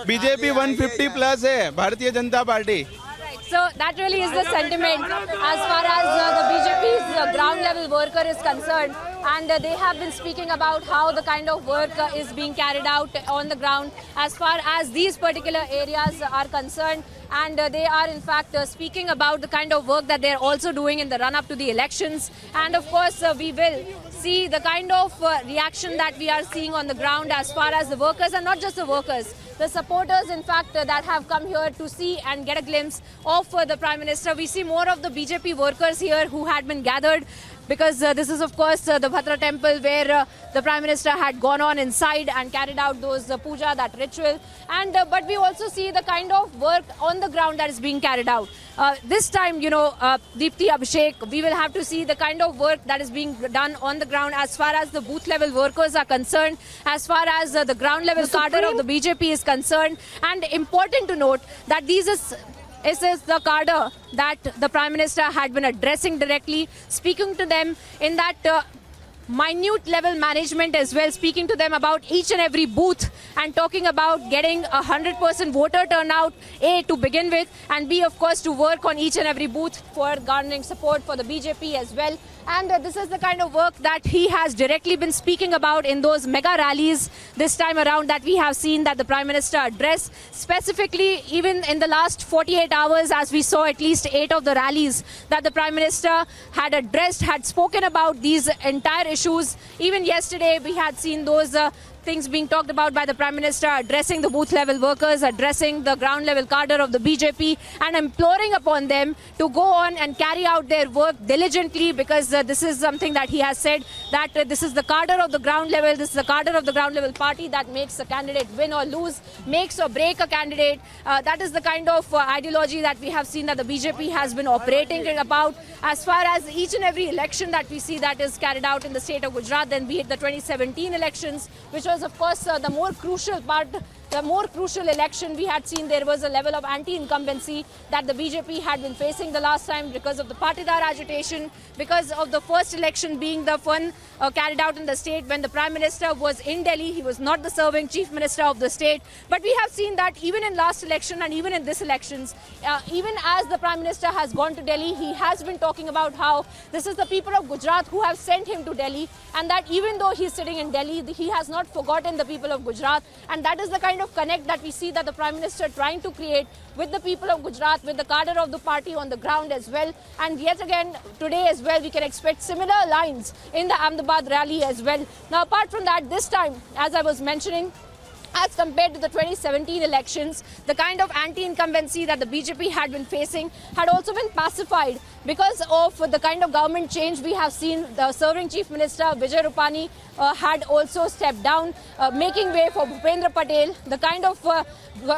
S8: बीजेपी 150 प्लस है, Bharatiya Janata party.
S3: So that really is the sentiment as far as the BJP's ground level worker is concerned. And they have been speaking about how the kind of work is being carried out on the ground as far as these particular areas are concerned. And they are in fact speaking about the kind of work that they're also doing in the run-up to the elections. And of course, we will see the kind of reaction that we are seeing on the ground as far as the workers, and not just the workers, the supporters in fact that have come here to see and get a glimpse of the Prime Minister. We see more of the BJP workers here who had been gathered, because this is of course the Bhadra temple where the Prime Minister had gone on inside and carried out those puja, that ritual. And but we also see the kind of work on the ground that is being carried out. This time, Deepthi Abhishek, we will have to see the kind of work that is being done on the ground as far as the booth level workers are concerned, as far as the ground level cadre of the BJP is concerned. And important to note that this is the cadre that the Prime Minister had been addressing directly, speaking to them in that minute level management as well, speaking to them about each and every booth and talking about getting 100% voter turnout, A, to begin with, and B, of course, to work on each and every booth for garnering support for the BJP as well. And this is the kind of work that he has directly been speaking about in those mega rallies this time around that we have seen that the Prime Minister addressed. Specifically, even in the last 48 hours, as we saw at least 8 of the rallies that the Prime Minister had addressed, had spoken about these entire issues. Even yesterday, we had seen those things being talked about by the Prime Minister, addressing the booth level workers, addressing the ground level cadre of the BJP, and imploring upon them to go on and carry out their work diligently, because this is something that he has said, that this is the cadre of the ground level, this is the cadre of the ground level party that makes a candidate win or lose, makes or break a candidate. That is the kind of ideology that we have seen that the BJP has been operating about as far as each and every election that we see that is carried out in the state of Gujarat, then be it the 2017 elections, which was of course the more crucial part, the more crucial election. We had seen there was a level of anti-incumbency that the BJP had been facing the last time because of the Patidar agitation, because of the first election being the one carried out in the state when the Prime Minister was in Delhi. He was not the serving Chief Minister of the state. But we have seen that even in last election and even in this elections, even as the Prime Minister has gone to Delhi, he has been talking about how this is the people of Gujarat who have sent him to Delhi, and that even though he's sitting in Delhi, he has not forgotten the people of Gujarat. And that is the kind of connect that we see that the Prime Minister trying to create with the people of Gujarat, with the cadre of the party on the ground as well. And yet again, today as well, we can expect similar lines in the Ahmedabad rally as well. Now, apart from that, this time, as I was mentioning, as compared to the 2017 elections, the kind of anti-incumbency that the BJP had been facing had also been pacified because of the kind of government change we have seen. The serving Chief Minister Vijay Rupani had also stepped down, making way for Bhupendra Patel. The kind of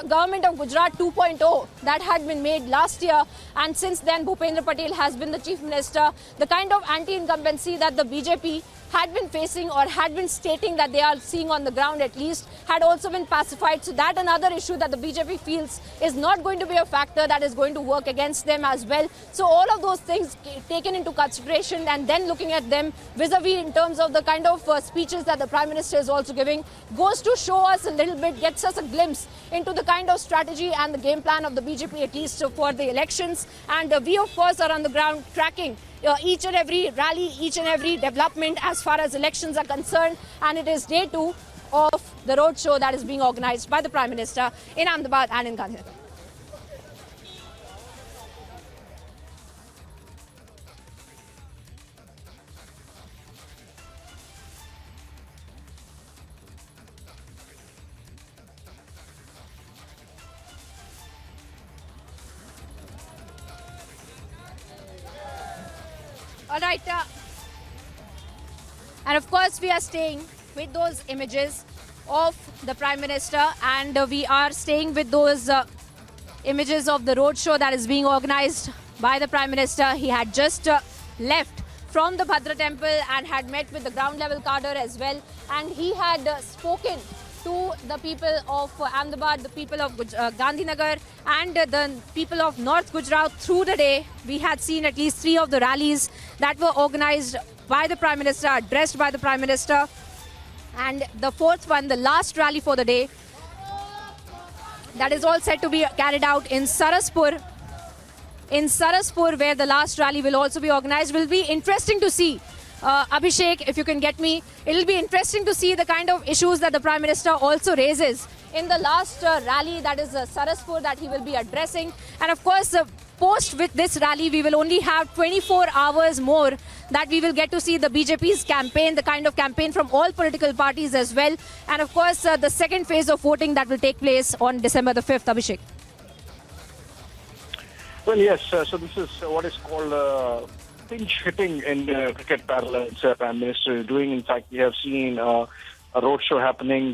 S3: government of Gujarat 2.0 that had been made last year, and since then Bhupendra Patel has been the Chief Minister. The kind of anti-incumbency that the BJP had been facing or had been stating that they are seeing on the ground at least had also been pacified. So that another issue that the BJP feels is not going to be a factor that is going to work against them as well. So all of those things taken into consideration, and then looking at them vis-a-vis in terms of the kind of speeches that the Prime Minister is also giving, goes to show us a little bit, gets us a glimpse into the kind of strategy and the game plan of the BJP at least for the elections. And we of course are on the ground tracking each and every rally, each and every development as far as elections are concerned. And it is day 2 of the roadshow that is being organized by the Prime Minister in Ahmedabad and in Gandhinagar. All right, and of course we are staying with those images of the Prime Minister, and we are staying with those images of the roadshow that is being organized by the Prime Minister. He had just left from the Bhadra temple and had met with the ground level cadre as well, and he had spoken to the people of Ahmedabad, the people of Gandhinagar, and the people of North Gujarat through the day. We had seen at least 3 of the rallies that were organized by the Prime Minister, addressed by the Prime Minister. And the 4th one, the last rally for the day, that is all set to be carried out in Saraspur. in Saraspur, where the last rally will also be organized. Will be interesting to see. Abhishek, if you can get me, it'll be interesting to see the kind of issues that the Prime Minister also raises in the last rally, that is Saraspur, that he will be addressing. And of course, post with this rally, we will only have 24 hours more that we will get to see the BJP's campaign, the kind of campaign from all political parties as well. And of course, the second phase of voting that will take place on December the 5th, Abhishek.
S7: Well, yes. So this is what is called pinch hitting in cricket parlance. Prime Minister is doing. In fact, we have seen a roadshow happening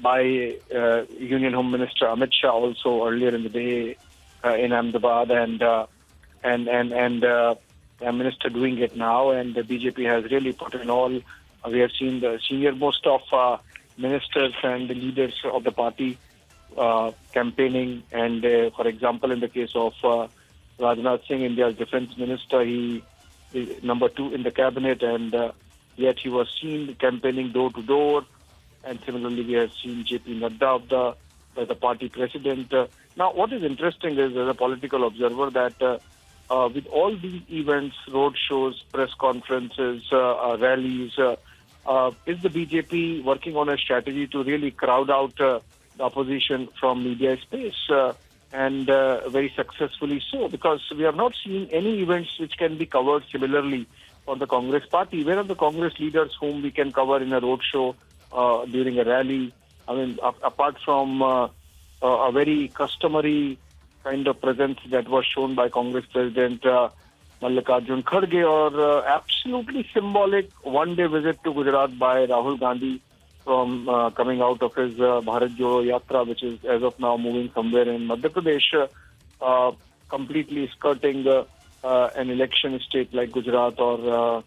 S7: by Union Home Minister Amit Shah also earlier in the day in Ahmedabad, and Prime Minister doing it now, and the BJP has really put in all. We have seen the senior most of ministers and the leaders of the party campaigning, and for example, in the case of Rajnath Singh, India's defense minister, he is number 2 in the cabinet, and yet he was seen campaigning door to door. And similarly, we have seen JP Nadda, the party president. Now, what is interesting is, as a political observer, that with all these events, road shows, press conferences, rallies, is the BJP working on a strategy to really crowd out the opposition from media space, and very successfully so, because we have not seen any events which can be covered similarly for the Congress party. Where are the Congress leaders whom we can cover in a road show during a rally? I mean, apart from a very customary kind of presence that was shown by Congress President Mallikarjun Kharge, or absolutely symbolic one-day visit to Gujarat by Rahul Gandhi from coming out of his Bharat Jodo Yatra, which is as of now moving somewhere in Madhya Pradesh, completely skirting an election state like Gujarat or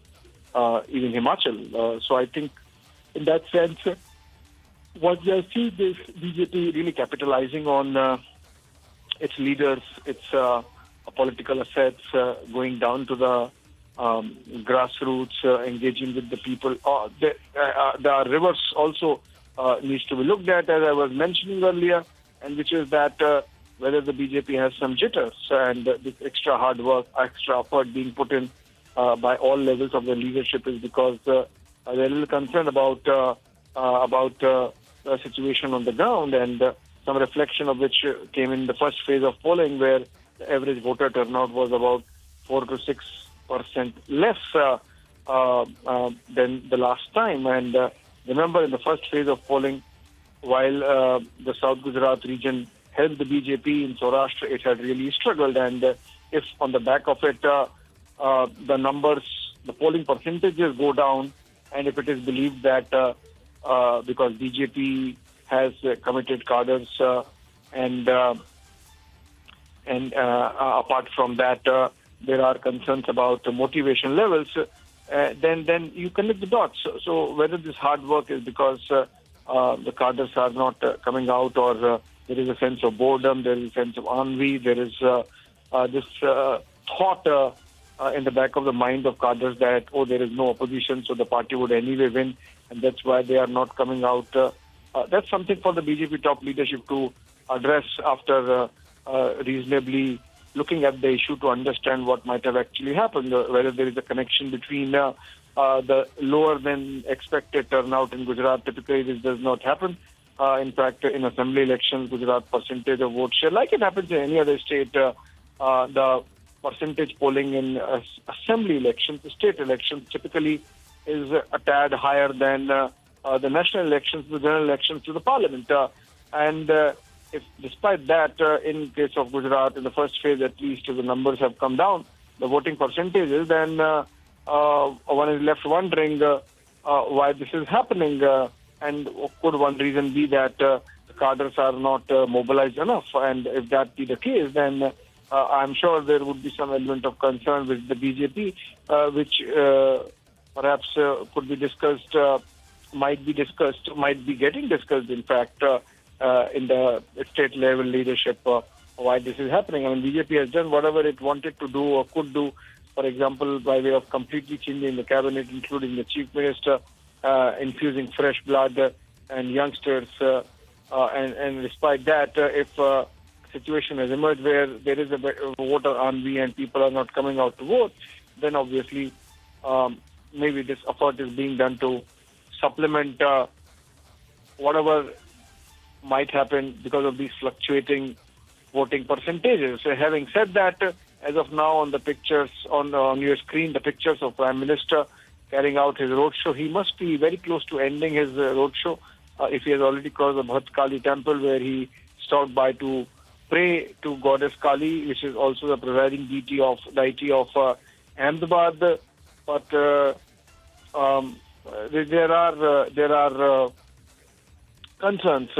S7: even Himachal. So I think in that sense, what we see is BJP really capitalizing on its leaders, its political assets, going down to the grassroots, engaging with the people. The reverse also needs to be looked at, as I was mentioning earlier, and which is that whether the BJP has some jitters, and this extra hard work, extra effort being put in by all levels of the leadership is because they're a little concerned about the situation on the ground, and some reflection of which came in the first phase of polling, where the average voter turnout was about 4 to 6% less than the last time. And remember, in the first phase of polling, while the South Gujarat region helped the BJP, in Saurashtra it had really struggled. And if on the back of it, the numbers, the polling percentages go down, and if it is believed that because BJP has committed cadres, and apart from that, there are concerns about motivation levels, then you connect the dots. So whether this hard work is because the cadres are not coming out, or there is a sense of boredom, there is a sense of ennui, there is this thought in the back of the mind of cadres that, oh, there is no opposition, so the party would anyway win, and that's why they are not coming out. That's something for the BJP top leadership to address after reasonably looking at the issue, to understand what might have actually happened, whether there is a connection between the lower than expected turnout in Gujarat. Typically, this does not happen. In fact, in assembly elections, Gujarat percentage of vote share, like it happens in any other state, the percentage polling in assembly elections, state elections, typically is a tad higher than the national elections, the general elections to the parliament. And if despite that, in case of Gujarat, in the first phase at least, the numbers have come down, the voting percentages, then one is left wondering why this is happening. And could one reason be that the cadres are not mobilized enough? And if that be the case, then I'm sure there would be some element of concern with the BJP, which perhaps could be discussed, might be getting discussed, in fact, in the state level leadership, why this is happening. I mean, BJP has done whatever it wanted to do or could do, for example, by way of completely changing the cabinet, including the chief minister, infusing fresh blood and youngsters. And despite that, if situation has emerged where there is a voter envy and people are not coming out to vote, then obviously maybe this effort is being done to supplement whatever might happen because of these fluctuating voting percentages. So having said that, as of now on the pictures on your screen, the pictures of Prime Minister carrying out his roadshow, he must be very close to ending his roadshow if he has already crossed the Bhat Kali temple where he stopped by to pray to Goddess Kali, which is also the presiding deity of Ahmedabad. But there are concerns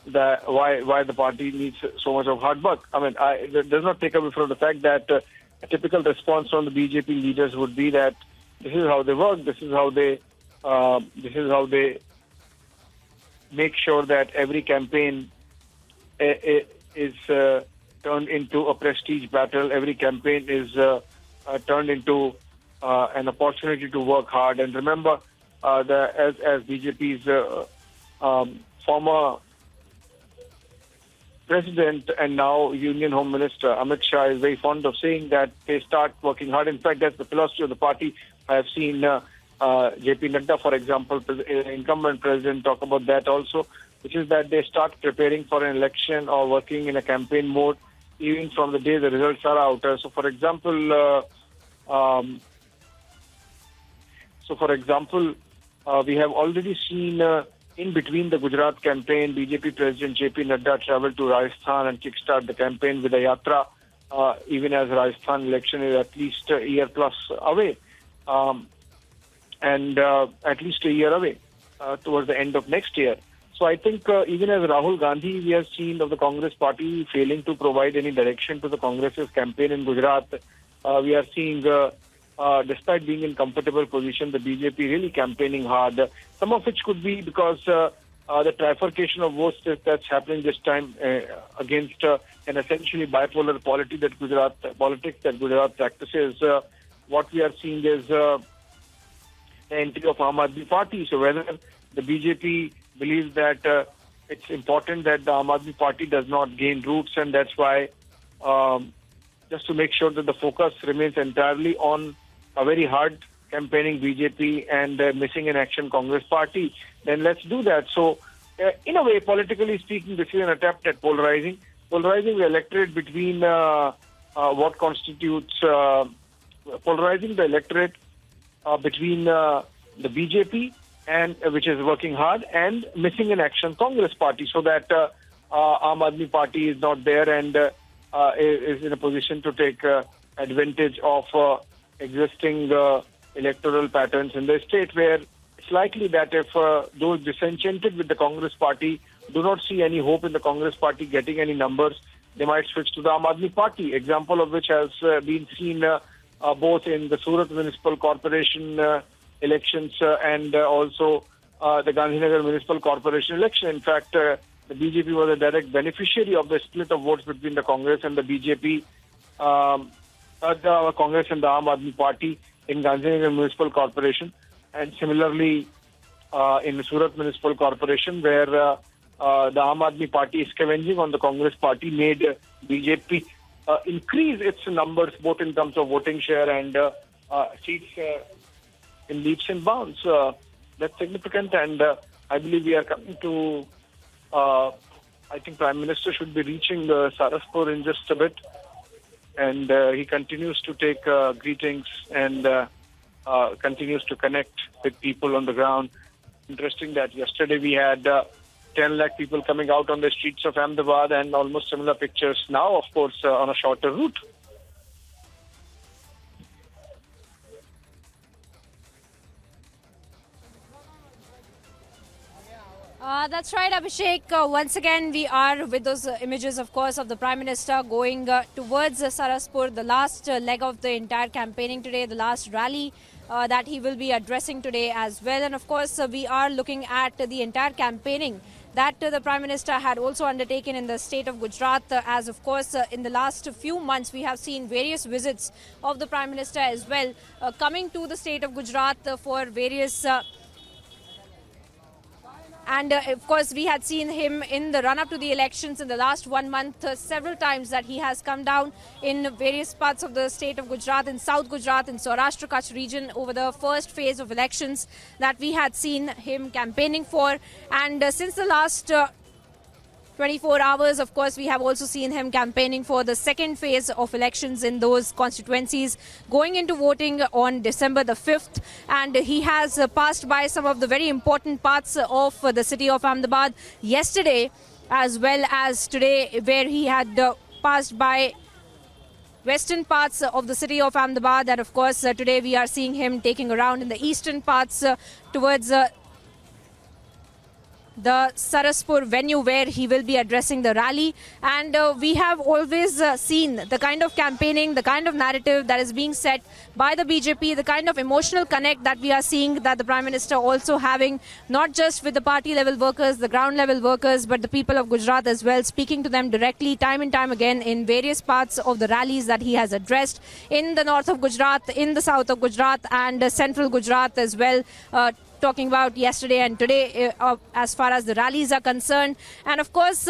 S7: that why the party needs so much of hard work. I mean, it does not take away from the fact that a typical response from the BJP leaders would be that this is how they work, this is how they make sure that every campaign is turned into a prestige battle. Every campaign is turned into an opportunity to work hard. And remember, as BJP's former President and now Union Home Minister Amit Shah is very fond of saying that they start working hard. In fact, that's the philosophy of the party. I have seen J.P. Nadda, for example, incumbent president, talk about that also, which is that they start preparing for an election or working in a campaign mode even from the day the results are out. So, for example, we have already seen in between the Gujarat campaign, BJP President J.P. Nadda traveled to Rajasthan and kickstart the campaign with a yatra, even as Rajasthan election is at least a year plus away, and at least a year away towards the end of next year. So I think even as Rahul Gandhi, we have seen of the Congress party failing to provide any direction to the Congress's campaign in Gujarat. We are seeing despite being in comfortable position, the BJP really campaigning hard. Some of which could be because the trifurcation of votes that's happening this time against an essentially bipolar politics that Gujarat practices. What we are seeing is the entry of Aam Aadmi Party. So whether the BJP believes that it's important that the Aam Aadmi Party does not gain roots, and that's why just to make sure that the focus remains entirely on a very hard campaigning BJP and missing in action Congress party, then let's do that. So, in a way, politically speaking, this is an attempt at polarizing the electorate between what constitutes polarizing the electorate between the BJP and which is working hard and missing in action Congress party, so that Aam Aadmi Party is not there and is in a position to take advantage of existing electoral patterns in the state, where it's likely that if those disenchanted with the Congress party do not see any hope in the Congress party getting any numbers, they might switch to the Aam Aadmi Party, example of which has been seen both in the Surat Municipal Corporation elections and also the Gandhinagar Municipal Corporation election. In fact, the BJP was a direct beneficiary of the split of votes between the Congress and the BJP, the Congress and the Aam Aadmi Party in Gandhinagar Municipal Corporation, and similarly in the Surat Municipal Corporation, where the Aam Aadmi Party scavenging on the Congress Party made BJP increase its numbers both in terms of voting share and seats in leaps and bounds. That's significant, and I believe we are coming to. I think Prime Minister should be reaching Saraspur in just a bit, and he continues to take greetings and continues to connect with people on the ground. Interesting that yesterday we had 10 lakh people coming out on the streets of Ahmedabad, and almost similar pictures now, of course, on a shorter route.
S3: That's right, Abhishek. Once again, we are with those images, of course, of the Prime Minister going towards Saraspur, the last leg of the entire campaigning today, the last rally that he will be addressing today as well. And of course, we are looking at the entire campaigning that the Prime Minister had also undertaken in the state of Gujarat, as of course in the last few months we have seen various visits of the Prime Minister as well coming to the state of Gujarat for various And of course, we had seen him in the run-up to the elections in the last 1 month several times that he has come down in various parts of the state of Gujarat, in South Gujarat, in Saurashtra Kutch region over the first phase of elections that we had seen him campaigning for. And since the last 24 hours, of course, we have also seen him campaigning for the second phase of elections in those constituencies, going into voting on December the 5th. And he has passed by some of the very important parts of the city of Ahmedabad yesterday, as well as today, where he had passed by western parts of the city of Ahmedabad. And of course, today we are seeing him taking around in the eastern parts towards the Saraspur venue, where he will be addressing the rally. And we have always seen the kind of campaigning, the kind of narrative that is being set by the BJP, the kind of emotional connect that we are seeing that the Prime Minister also having, not just with the party level workers, the ground level workers, but the people of Gujarat as well, speaking to them directly time and time again in various parts of the rallies that he has addressed in the north of Gujarat, in the south of Gujarat, and central Gujarat as well. Talking about yesterday and today as far as the rallies are concerned. And of course,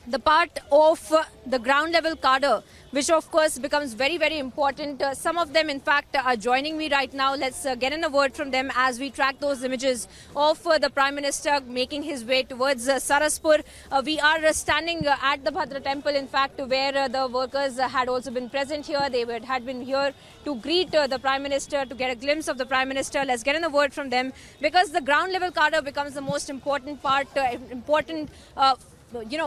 S3: the part of the ground level cadre, which of course becomes very, very important. Some of them, in fact, are joining me right now. Let's get in a word from them as we track those images of the Prime Minister making his way towards Saraspur. We are standing at the Bhadra temple, in fact, where the workers had also been present here. They had been here to greet the Prime Minister, to get a glimpse of the Prime Minister. Let's get in a word from them, because the ground level cadre becomes the most important part,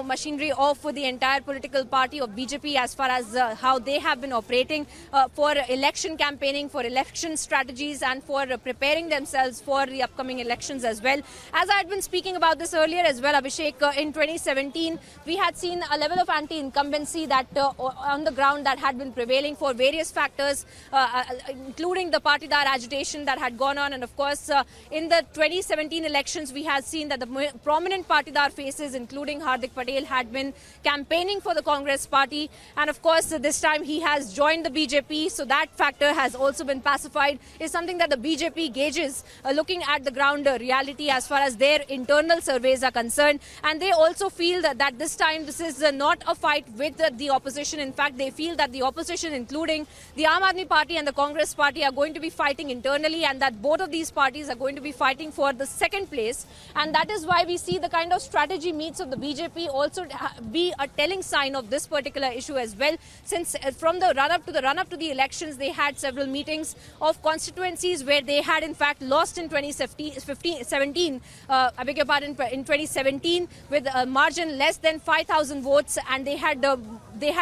S3: machinery of the entire political party of BJP, as far as how they have been operating for election campaigning, for election strategies, and for preparing themselves for the upcoming elections as well. As I had been speaking about this earlier as well, Abhishek, in 2017, we had seen a level of anti-incumbency that on the ground that had been prevailing for various factors, including the partidar agitation that had gone on. And of course, in the 2017 elections, we had seen that the prominent partidar faces, including Hardik Patel, had been campaigning for the Congress party. And of course, this time he has joined the BJP. So that factor has also been pacified, is something that the BJP gauges looking at the ground reality as far as their internal surveys are concerned. And they also feel that this time this is not a fight with the opposition. In fact, they feel that the opposition, including the Aam Aadmi Party and the Congress party, are going to be fighting internally, and that both of these parties are going to be fighting for the second place. And that is why we see the kind of strategy meets of the BJP also be a telling sign of this particular issue as well, since from the run-up to the elections, they had several meetings of constituencies where they had in fact lost in 2017, in 2017 with a margin less than 5,000 votes, and they had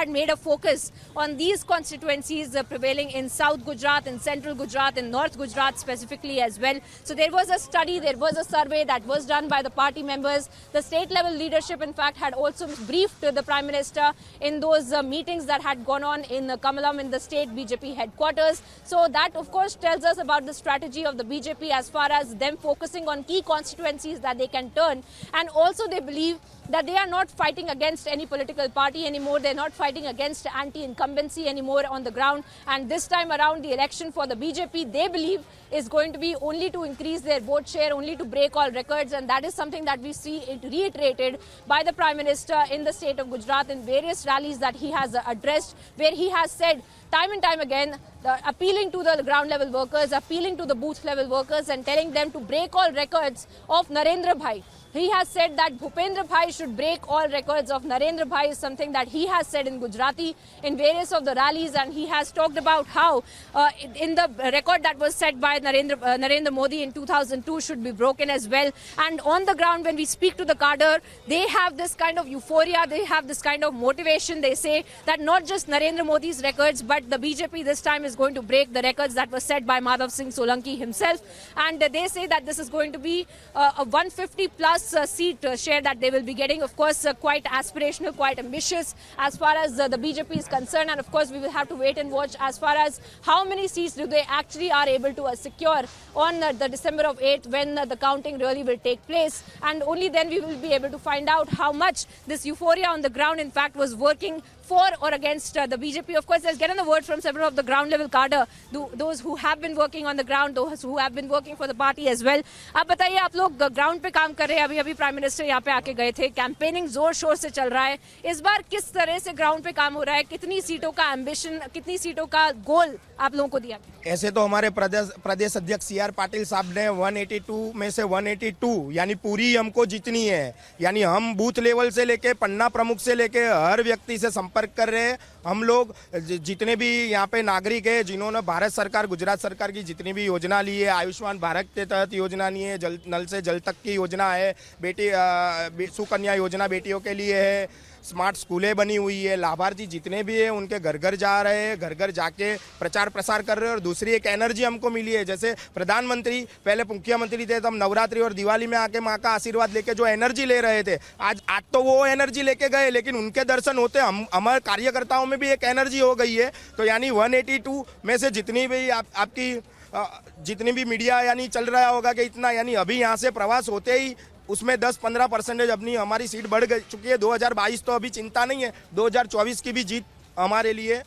S3: made a focus on these constituencies prevailing in South Gujarat, in Central Gujarat, in North Gujarat specifically as well. So there was a study, there was a survey that was done by the party members. The state level leadership, in fact, had also briefed the Prime Minister in those meetings that had gone on in Kamalam, in the state BJP headquarters. So that, of course, tells us about the strategy of the BJP as far as them focusing on key constituencies that they can turn. And also they believe that they are not fighting against any political party anymore. They're not fighting against anti-incumbency anymore on the ground. And this time around, the election for the BJP, they believe, is going to be only to increase their vote share, only to break all records. And that is something that we see it reiterated by the Prime Minister in the state of Gujarat in various rallies that he has addressed, where he has said time and time again, appealing to the ground level workers, appealing to the booth level workers, and telling them to break all records of Narendra Bhai. He has said that Bhupendra Bhai should break all records of Narendra Bhai, is something that he has said in Gujarati in various of the rallies. And he has talked about how in the record that was set by Narendra Modi in 2002 should be broken as well. And on the ground, when we speak to the cadre, they have this kind of euphoria, they have this kind of motivation. They say that not just Narendra Modi's records, but the BJP this time is going to break the records that were set by Madhav Singh Solanki himself. And they say that this is going to be a 150 plus seat share that they will be getting. Of course, quite aspirational, quite ambitious as far as the BJP is concerned. And of course, we will have to wait and watch as far as how many seats do they actually are able to secure on the December of 8th, when the counting really will take place. And only then we will be able to find out how much this euphoria on the ground, in fact, was working for or against the BJP. Of course, let's get on the word from several of the ground level cadre, those who have been working on the ground, those who have been working for the party as well. आप बताइए, आप लोग ground पे काम कर रहे हैं, अभी प्राइम मिनिस्टर यहाँ पे आके गए थे, कैंपेनिंग जोर शोर से चल रहा है, इस बार किस तरह से ग्राउंड पे काम हो रहा है, कितनी सीटों का एम्बिशन, कितनी सीटों का गोल आप लोगों को दिया?
S9: ऐसे तो हमारे प्रदेश अध्यक्ष CR पाटिल साहब ने 182 में से 182 यानी पूरी हमको जीतनी है। यानी हम बूथ लेवल से लेके पन्ना प्रमुख से लेके हर व्यक्ति से संपर्क कर रहे हैं। हम लोग जितने भी यहाँ पे नागरिक है जिन्होंने भारत सरकार, गुजरात सरकार की जितनी भी योजना ली है, आयुष्मान भारत के तहत योजना ली है, नल से जल तक की योजना है, सुकन्या योजना बेटियों के लिए है, स्मार्ट स्कूलें बनी हुई है, लाभार्थी जितने भी हैं उनके घर घर जा रहे हैं, घर घर जाके प्रचार प्रसार कर रहे हैं। और दूसरी एक एनर्जी हमको मिली है, जैसे प्रधानमंत्री पहले मुख्यमंत्री थे तब नवरात्रि और दिवाली में आके माँ का आशीर्वाद लेके जो एनर्जी ले रहे थे, आज तो वो एनर्जी लेके गए, लेकिन उनके दर्शन होते हमारे कार्यकर्ताओं में भी एक एनर्जी हो गई है। तो यानी 182 में से जितनी भी आपकी जितनी भी मीडिया यानी चल रहा होगा कि इतना, यानी अभी यहाँ से प्रवास होते ही उसमें 10-15% अपनी हमारी सीट बढ़ चुकी है। 2022 तो अभी चिंता नहीं है, 2024 की भी जीत हमारे लिए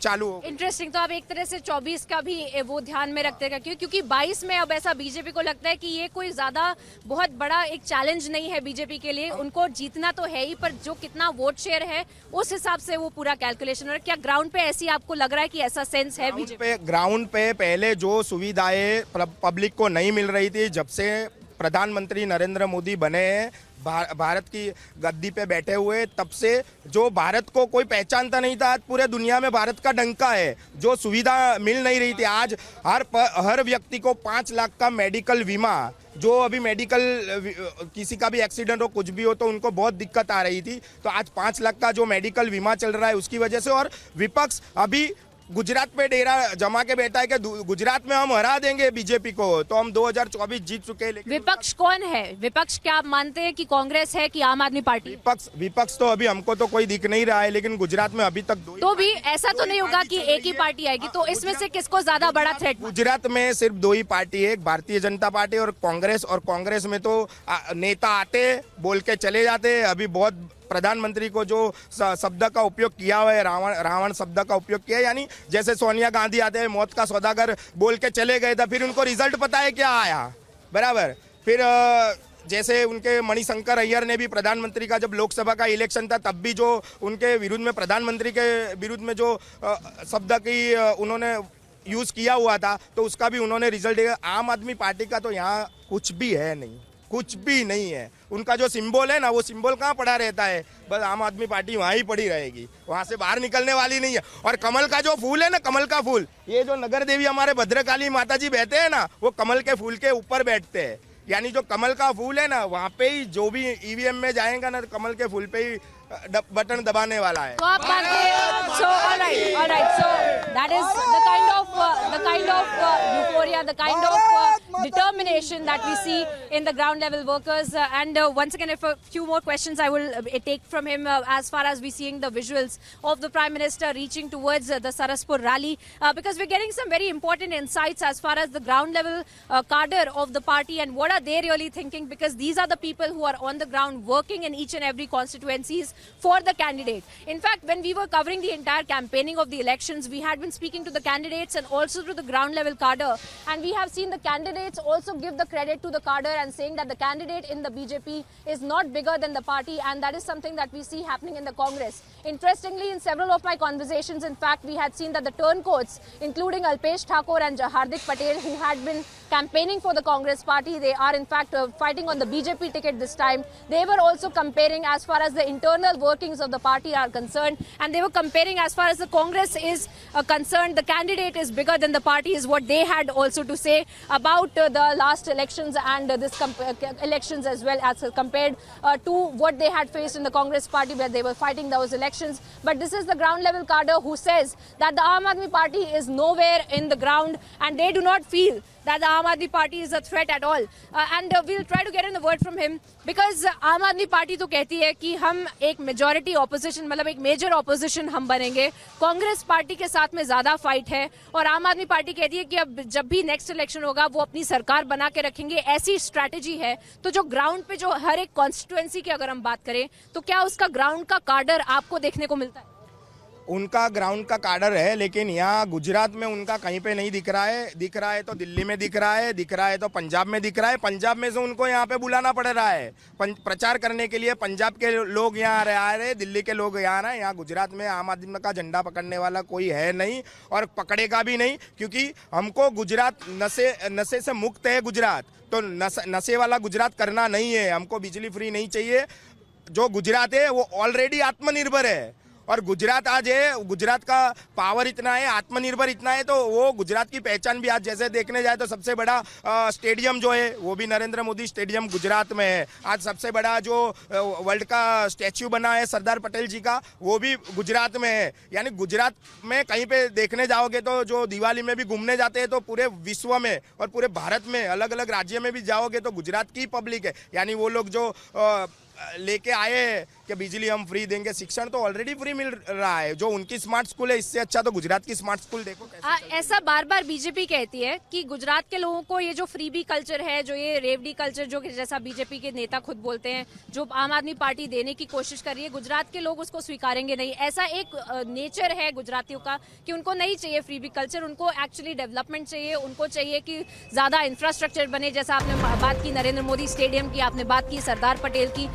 S9: चालू हो।
S3: इंटरेस्टिंग। तो आप एक तरह से 24 का भी वो ध्यान में रखते हैं क्योंकि 22 में अब ऐसा बीजेपी को लगता है कि ये कोई ज्यादा बहुत बड़ा एक चैलेंज नहीं है बीजेपी के लिए, उनको जीतना तो है ही, पर जो कितना वोट शेयर है उस हिसाब से वो पूरा कैलकुलेशन। और क्या ग्राउंड पे ऐसी आपको लग रहा है कि ऐसा सेंस है बीजेपी?
S9: ग्राउंड पे पहले जो सुविधाएं पब्लिक को नहीं मिल रही थी, जब से प्रधानमंत्री नरेंद्र मोदी बने हैं, भारत की गद्दी पे बैठे हुए, तब से जो भारत को कोई पहचानता नहीं था, आज पूरे दुनिया में भारत का डंका है। जो सुविधा मिल नहीं रही थी, आज हर व्यक्ति को 5 लाख का मेडिकल बीमा, जो अभी मेडिकल किसी का भी एक्सीडेंट हो कुछ भी हो तो उनको बहुत दिक्कत आ रही थी, तो आज 5 लाख का जो मेडिकल बीमा चल रहा है उसकी वजह से। और विपक्ष अभी गुजरात पे डेरा जमा के बैठा है कि गुजरात में हम हरा देंगे बीजेपी को, तो हम 2024 जीत चुके हैं।
S3: विपक्ष कौन है? विपक्ष क्या आप मानते हैं कि कांग्रेस है कि आम आदमी पार्टी?
S9: विपक्ष तो अभी हमको तो कोई दिख नहीं रहा है, लेकिन गुजरात में अभी तक
S3: तो भी ऐसा तो नहीं होगा कि एक ही पार्टी आएगी, तो इसमें से किसको ज्यादा बड़ा थ्रेट?
S9: गुजरात में सिर्फ 2 ही पार्टी है, भारतीय जनता पार्टी और कांग्रेस में तो नेता आते बोल के चले जाते। अभी बहुत प्रधानमंत्री को जो शब्द का उपयोग किया हुआ है, रावण शब्द का उपयोग किया है, यानी जैसे सोनिया गांधी आते हैं मौत का सौदागर बोल के चले गए थे, फिर उनको रिजल्ट पता है क्या आया, बराबर। फिर जैसे उनके मणिशंकर अय्यर ने भी प्रधानमंत्री का जब लोकसभा का इलेक्शन था तब भी जो उनके विरुद्ध में, प्रधानमंत्री के विरुद्ध में जो शब्द की उन्होंने यूज किया हुआ था, तो उसका भी उन्होंने रिजल्ट दिया। आम आदमी पार्टी का तो यहाँ कुछ भी है नहीं, कुछ भी नहीं है। उनका जो सिंबल है ना, वो सिंबल कहाँ पड़ा रहता है, बस आम आदमी पार्टी वहाँ ही पड़ी रहेगी, वहाँ से बाहर निकलने वाली नहीं है। और कमल का जो फूल है ना, कमल का फूल, ये जो नगर देवी हमारे भद्रकाली माता जी बैठे हैं ना, वो कमल के फूल के ऊपर बैठते हैं। यानी जो कमल का फूल है ना, वहाँ पे ही जो भी ईवीएम में जाएगा ना, कमल के फूल पे ही बटन दबाने वाला है।
S3: तो आप मानते हैं? So all right. So that is the kind of euphoria, the kind of determination that we see in the ground level workers. And once again, if a few more questions I will take from him as far as we seeing the visuals of the Prime Minister reaching towards the Saraspur rally, because we're getting some very important insights as far as the ground level cadre of the party and what are they really thinking, because these are the people who are on the ground working in each and every constituencies for the candidate. In fact, when we were covering the entire campaigning of the elections, we had been speaking to the candidates and also to the ground level cadre, and we have seen the candidates also give the credit to the cadre and saying that the candidate in the BJP is not bigger than the party, and that is something that we see happening in the Congress. Interestingly, in several of my conversations, in fact, we had seen that the turncoats, including Alpesh Thakur and Hardik Patel, who had been campaigning for the Congress party, they are in fact fighting on the BJP ticket this time. They were also comparing as far as the internal workings of the party are concerned, and they were comparing as far as the Congress is concerned, the candidate is bigger than the party, is what they had also to say about the last elections and this elections as well, as compared to what they had faced in the Congress party where they were fighting those elections. But this is the ground level cadre who says that the Aam Aadmi party is nowhere in the ground and they do not feel that the Aam Aadmi party is a threat at all. And we'll try to get in the word from him, because Aam Aadmi party तो कहती है कि हम एक majority opposition, मतलब एक major opposition हम बनेंगे, कांग्रेस पार्टी के साथ में ज्यादा फाइट है, और आम आदमी पार्टी कहती है कि अब जब भी नेक्स्ट इलेक्शन होगा वो अपनी सरकार बना के रखेंगे, ऐसी स्ट्रैटेजी है। तो जो ग्राउंड पे जो हर एक कॉन्स्टिट्यूएंसी की अगर हम बात करें तो क्या उसका ग्राउंड का कार्डर आपको देखने को मिलता है?
S9: उनका ग्राउंड का काडर है, लेकिन यहाँ गुजरात में उनका कहीं पे नहीं दिख रहा है तो दिल्ली में दिख रहा है तो पंजाब में दिख रहा है। पंजाब में से उनको यहाँ पे बुलाना पड़ रहा है प्रचार करने के लिए। पंजाब के लोग यहाँ आ रहे, दिल्ली के लोग यहाँ आ रहे हैं। यहाँ गुजरात में आम आदमी का झंडा पकड़ने वाला कोई है नहीं और पकड़ेगा भी नहीं, क्योंकि हमको गुजरात नशे से मुक्त है गुजरात, तो नशे वाला गुजरात करना नहीं है। हमको बिजली फ्री नहीं चाहिए। जो गुजरात है वो ऑलरेडी आत्मनिर्भर है और गुजरात आज है, गुजरात का पावर इतना है, आत्मनिर्भर इतना है, तो वो गुजरात की पहचान भी आज जैसे देखने जाए तो सबसे बड़ा स्टेडियम जो है वो भी नरेंद्र मोदी स्टेडियम गुजरात में है। आज सबसे बड़ा जो वर्ल्ड का स्टैच्यू बना है सरदार पटेल जी का, वो भी गुजरात में है। यानी गुजरात में कहीं पे देखने जाओगे तो जो दिवाली में भी घूमने जाते हैं तो पूरे विश्व में और पूरे भारत में अलग अलग राज्य में भी जाओगे तो गुजरात की पब्लिक है। यानी वो लोग जो लेके आए कि बिजली हम फ्री देंगे, शिक्षण तो ऑलरेडी फ्री मिल रहा है। जो उनकी स्मार्ट स्कूल है, इससे अच्छा तो गुजरात की स्मार्ट स्कूल देखो कैसे।
S3: ऐसा बार बार बीजेपी कहती है कि गुजरात के लोगों को ये जो फ्रीबी कल्चर है, जो ये रेवडी कल्चर, जो जैसा बीजेपी के नेता खुद बोलते हैं, जो आम आदमी पार्टी देने की कोशिश कर रही है, गुजरात के लोग उसको स्वीकारेंगे नहीं। ऐसा एक नेचर है गुजरातियों का कि उनको नहीं चाहिए फ्रीबी कल्चर, उनको एक्चुअली डेवलपमेंट चाहिए। उनको चाहिए कि ज्यादा इंफ्रास्ट्रक्चर बने, जैसा आपने बात की नरेंद्र मोदी स्टेडियम की, आपने बात की सरदार पटेल की।